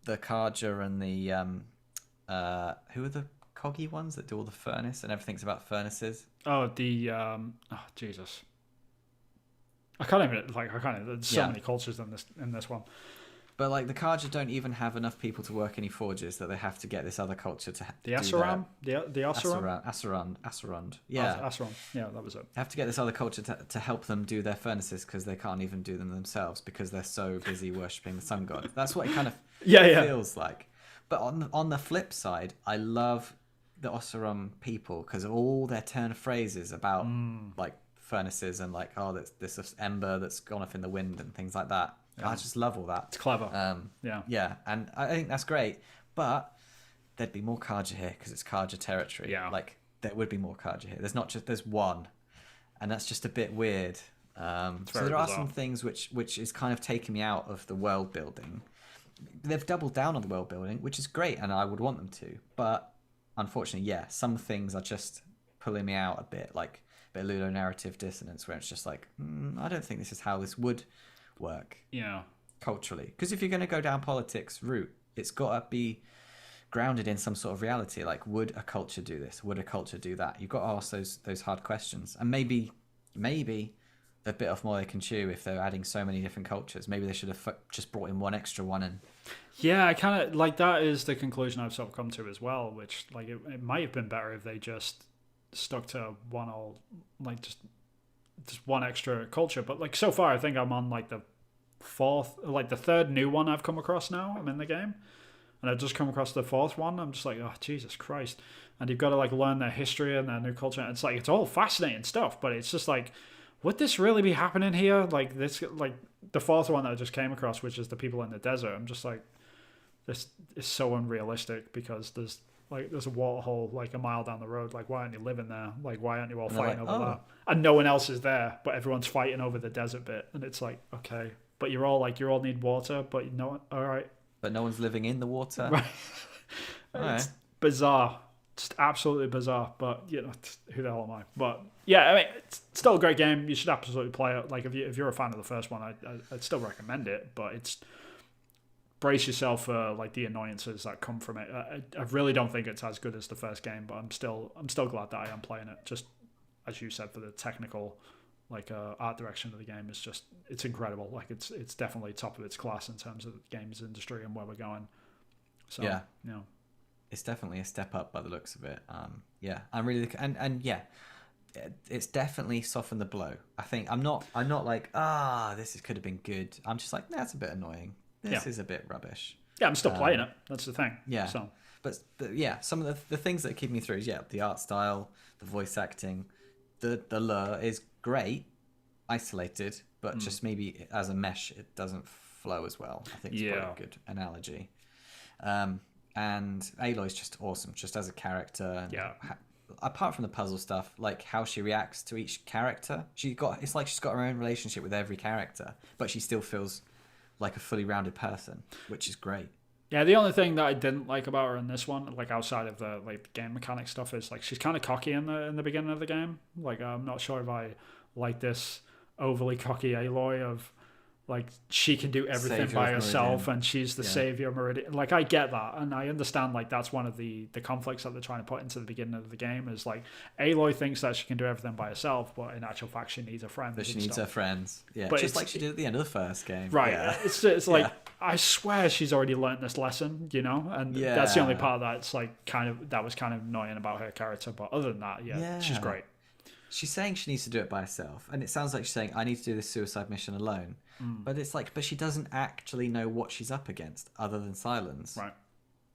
the Kaja and the who are the coggy ones that do all the furnace and everything's about furnaces? Jesus, I can't even there's so many cultures in this one. But like the Kaja don't even have enough people to work any forges, that they have to get this other culture to the Asaram, the Asaram, Asarand, yeah, Asaram, yeah, that was it. They have to get this other culture to help them do their furnaces because they can't even do them themselves because they're so busy worshipping the sun god. That's what it kind of feels like. But on the flip side, I love the Oseram people because of all their turn of phrases about like furnaces and like, oh, this ember that's gone off in the wind and things like that. I just love all that. It's clever. Yeah, and I think that's great. But there'd be more Kaja here because it's Kaja territory. Yeah. Like, there would be more Kaja here. There's one. And that's just a bit weird. So there are some things which is kind of taking me out of the world building. They've doubled down on the world building, which is great, and I would want them to. But unfortunately, some things are just pulling me out a bit, like a bit of ludonarrative dissonance, where it's just like, I don't think this is how this would work culturally, because if you're going to go down politics route, it's got to be grounded in some sort of reality. Like, would a culture do this? Would a culture do that? You've got to ask those hard questions, and maybe they've bit off more they can chew if they're adding so many different cultures. Maybe they should have just brought in one extra one. And I kind of like that is the conclusion I've sort of come to as well, which like it might have been better if they just stuck to one old, like just one extra culture. But like so far I think I'm on like the third new one I've come across now. I'm in the game and I've just come across the fourth one. I'm just like, oh Jesus Christ. And you've got to like learn their history and their new culture. And it's like, it's all fascinating stuff, but it's just like, would this really be happening here? Like this, like the fourth one that I just came across, which is the people in the desert. I'm just like, this is so unrealistic because there's a water hole like a mile down the road. Like, why aren't you living there? Like, why aren't you all fighting over that? And no one else is there, but everyone's fighting over the desert bit. And it's like, okay, but you all need water, but you know, all right. But no one's living in the water. Right. Right. It's bizarre. Just absolutely bizarre. But, who the hell am I? But, yeah, I mean, it's still a great game. You should absolutely play it. Like, if you're a fan of the first one, I'd still recommend it. But it's... brace yourself for like the annoyances that come from it. I really don't think it's as good as the first game, but I'm still glad that I am playing it. Just as you said, for the technical like art direction of the game is just, it's incredible. Like it's definitely top of its class in terms of the games industry and where we're going. So it's definitely a step up by the looks of it. I'm really and it's definitely softened the blow. I think I'm not like this could have been good. I'm just like, that's a bit annoying. This is a bit rubbish. Yeah, I'm still playing it. That's the thing. Yeah. So. But some of the things that keep me through is the art style, the voice acting, the lure is great, isolated, but just maybe as a mesh it doesn't flow as well. I think it's probably a good analogy. And Aloy's just awesome, just as a character. And apart from the puzzle stuff, like how she reacts to each character, it's like she's got her own relationship with every character, but she still feels like a fully rounded person, which is great. Yeah, the only thing that I didn't like about her in this one, like outside of the like game mechanic stuff, is like she's kind of cocky in the beginning of the game. Like I'm not sure if I like this overly cocky Aloy of like she can do everything Savior by of herself, Meridian. and she's the Yeah. savior of Meridian. Like, I get that, and I understand, like, that's one of the conflicts that they're trying to put into the beginning of the game, is like Aloy thinks that she can do everything by herself, but in actual fact she needs her friends. But she and needs stuff. her friends. Yeah, But just like she did at the end of the first game. Right. Yeah. It's like, Yeah. I swear she's already learnt this lesson, you know? And that's the only part that's like that was kind of annoying about her character. But other than that, yeah. She's great. She's saying she needs to do it by herself. And it sounds like she's saying, I need to do this suicide mission alone. But it's like, but she doesn't actually know what she's up against other than silence. Right.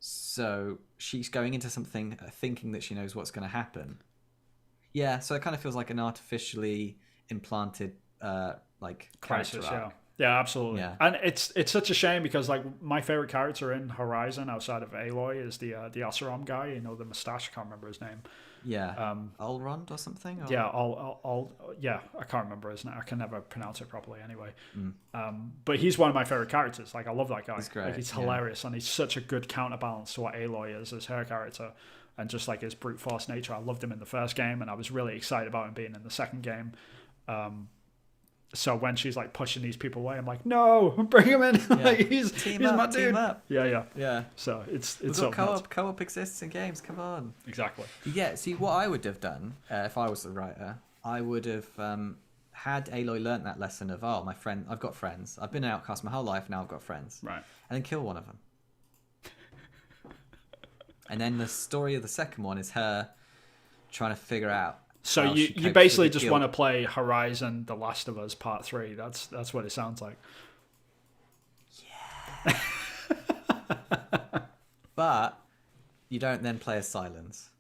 So she's going into something thinking that she knows what's going to happen. Yeah, so it kind of feels like an artificially implanted like character Crisis, arc. yeah, absolutely. Yeah. And it's such a shame because like my favorite character in Horizon outside of Aloy is the Oseram guy, you know, the mustache. I can't remember his name. Yeah. Elrond or something? Or... Yeah, yeah, I can't remember his name. I can never pronounce it properly anyway. But he's one of my favorite characters. Like, I love that guy. He's great. Like, he's hilarious, and he's such a good counterbalance to what Aloy is as her character, and just like his brute force nature. I loved him in the first game, and I was really excited about him being in the second game. So when she's like pushing these people away, I'm like, no, bring him in. Yeah. Like, he's my dude. Team up. Yeah. So it's co-op. Co-op exists in games. Come on. Exactly. Yeah. See, what I would have done if I was the writer, I would have had Aloy learnt that lesson of, oh, my friend, I've got friends. I've been an outcast my whole life. Now I've got friends. Right. And then kill one of them. And then the story of the second one is her trying to figure out. So how she you copes basically with the just guilt. want to play Horizon: The Last of Us Part 3. That's what it sounds like. But you don't then play as Silence.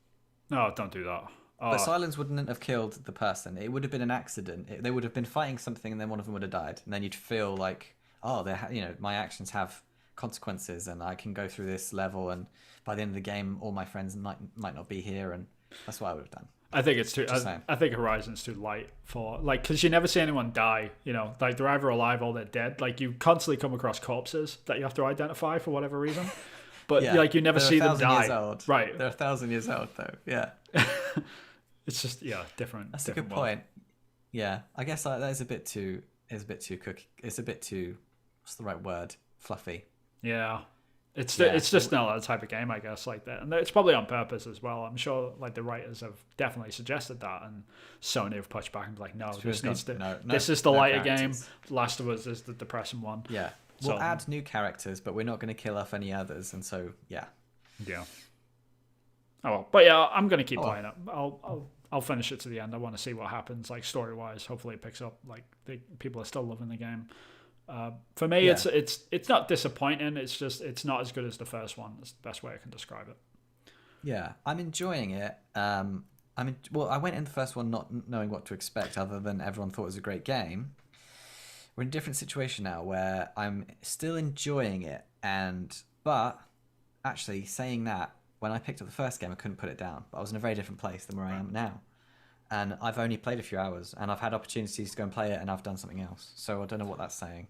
No, don't do that. But Silence wouldn't have killed the person. It would have been an accident. They would have been fighting something, and then one of them would have died. And then you'd feel like, oh, my actions have consequences, and I can go through this level, and by the end of the game, all my friends might not be here, and that's what I would have done. I think it's too. Just saying. I think Horizon's too light for like, because you never see anyone die. You know, like they're either alive or they're dead. Like, you constantly come across corpses that you have to identify for whatever reason. But Yeah. like, you never They're see them 1,000 die. years old. Right. They're 1,000 years old, though. Yeah. It's just different. That's a different good world. point. Yeah, I guess that is a bit too. It's a bit too cookie. It's a bit too. What's the right word? Fluffy. Yeah. It's Yeah. just not that type of game, I guess, like that. And it's probably on purpose as well. I'm sure like the writers have definitely suggested that, and Sony have pushed back and be like, no, this needs to. This is the lighter game. Last of Us is the depressing one. Yeah. So- We'll add new characters, but we're not going to kill off any others, and so yeah. Yeah. Oh well, but yeah, I'm gonna keep playing it. I'll finish it to the end. I want to see what happens, like story wise. Hopefully, it picks up. Like people are still loving the game. For me, Yeah. it's not disappointing. It's just it's not as good as the first one. That's the best way I can describe it. Yeah, I'm enjoying it. I went in the first one not knowing what to expect, other than everyone thought it was a great game. We're in a different situation now, where I'm still enjoying it, but actually saying that, when I picked up the first game, I couldn't put it down. But I was in a very different place than where I am now. And I've only played a few hours, and I've had opportunities to go and play it, and I've done something else. So I don't know what that's saying.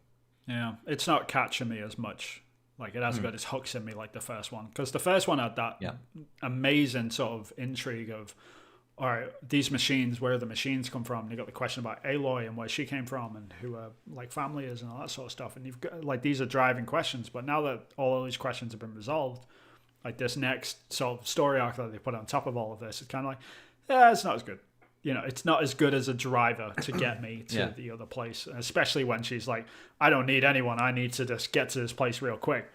Yeah, it's not catching me as much. Like, it hasn't got its hooks in me like the first one. Because the first one had that amazing sort of intrigue of, all right, these machines, where the machines come from? And you got the question about Aloy and where she came from and who her like family is and all that sort of stuff. And you've got like, these are driving questions. But now that all of these questions have been resolved, like this next sort of story arc that they put on top of all of this, it's kind of like, it's not as good. You know, it's not as good as a driver to get me to the other place, especially when she's like, I don't need anyone. I need to just get to this place real quick.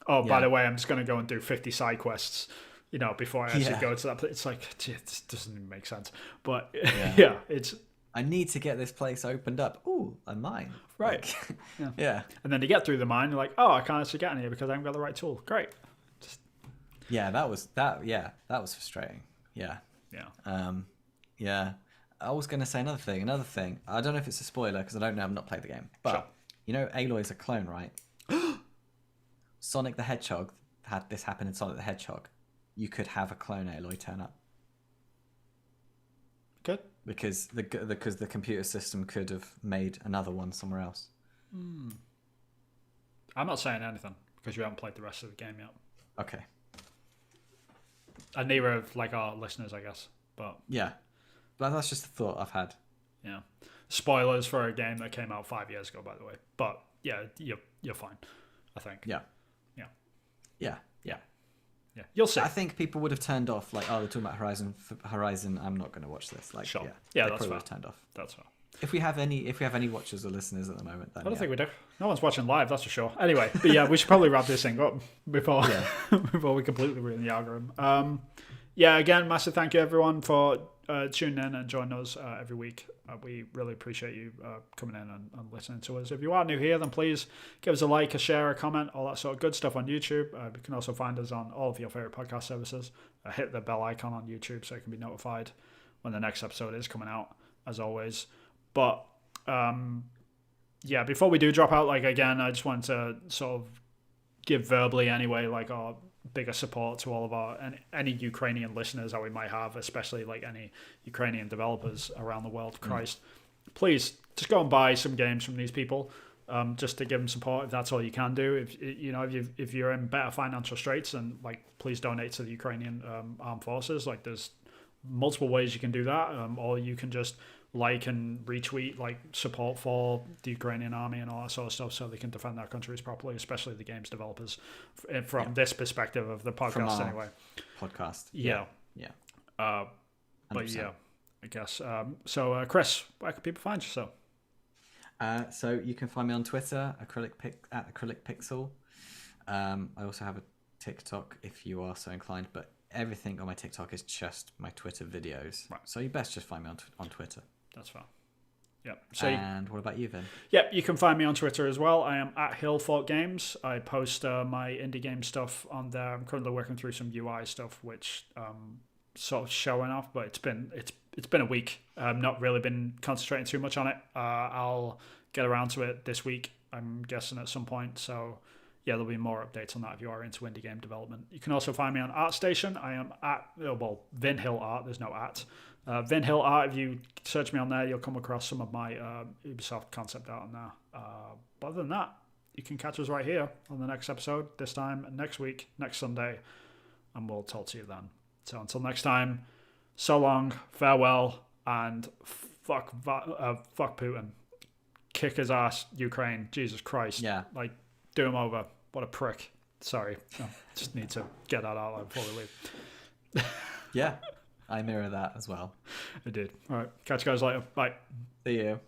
Oh, by the way, I'm just going to go and do 50 side quests, you know, before I actually go to that place. It's like, gee, this doesn't even make sense. But it's... I need to get this place opened up. Ooh, a mine. Right. Like, yeah. And then you get through the mine, you're like, oh, I can't actually get in here because I haven't got the right tool. Great. That was frustrating. Yeah. Yeah. I was going to say another thing. I don't know if it's a spoiler because I don't know. I've not played the game. But, Sure. You know, Aloy's a clone, right? Sonic the Hedgehog had this happen in Sonic the Hedgehog. You could have a clone Aloy turn up. Good. Because the computer system could have made another one somewhere else. I'm not saying anything because you haven't played the rest of the game yet. Okay. And neither of like our listeners, I guess. But yeah. But that's just a thought I've had. Yeah. Spoilers for a game that came out 5 years ago, by the way. But yeah, you're fine, I think. Yeah. Yeah, you'll see. I think people would have turned off, like, oh, they're talking about Horizon. I'm not going to watch this. Like, Sure. yeah, Yeah, they that's probably fair. would have turned off. That's fair. If we have any watchers or listeners at the moment, then I don't think we do. No one's watching live, that's for sure. Anyway, but yeah, we should probably wrap this thing up before before we completely ruin the algorithm. Yeah, again, massive thank you everyone for tuning in and joining us every week. We really appreciate you coming in and listening to us. If you are new here, then please give us a like, a share, a comment, all that sort of good stuff on YouTube. You can also find us on all of your favorite podcast services. Hit the bell icon on YouTube so you can be notified when the next episode is coming out, as always. But yeah, before we do drop out, like, again, I just wanted to sort of give verbally anyway, like, our bigger support to all of our any Ukrainian listeners that we might have, especially like any Ukrainian developers around the world. Christ, please just go and buy some games from these people, just to give them support if that's all you can do. If you're in better financial straits, then like please donate to the Ukrainian armed forces. Like there's multiple ways you can do that, or you can just like and retweet like support for the Ukrainian army and all that sort of stuff so they can defend their countries properly, especially the games developers from this perspective of the podcast anyway. Podcast. Yeah. But yeah, I guess. So Chris, where can people find you? So you can find me on Twitter, at Acrylic Pixel. I also have a TikTok if you are so inclined, but everything on my TikTok is just my Twitter videos. Right. So you best just find me on Twitter. That's fine. Yeah. What about you, Vin? Yeah, you can find me on Twitter as well. I am at Hillfort Games. I post my indie game stuff on there. I'm currently working through some UI stuff, which sort of showing off, but it's been a week. I've not really been concentrating too much on it. I'll get around to it this week, I'm guessing, at some point. So yeah, there'll be more updates on that if you are into indie game development. You can also find me on ArtStation. I am at Vin Hill Art. There's no at. Vin Hill Art. If you search me on there, you'll come across some of my Ubisoft concept art on there. But other than that, you can catch us right here on the next episode. This time next week, next Sunday, and we'll talk to you then. So until next time, so long, farewell, and fuck Putin. Kick his ass, Ukraine. Jesus Christ. Yeah. Like, do him over. What a prick. Sorry. No, just need to get that out before we leave. Yeah, I mirror that as well. I did. All right. Catch you guys later. Bye. See you.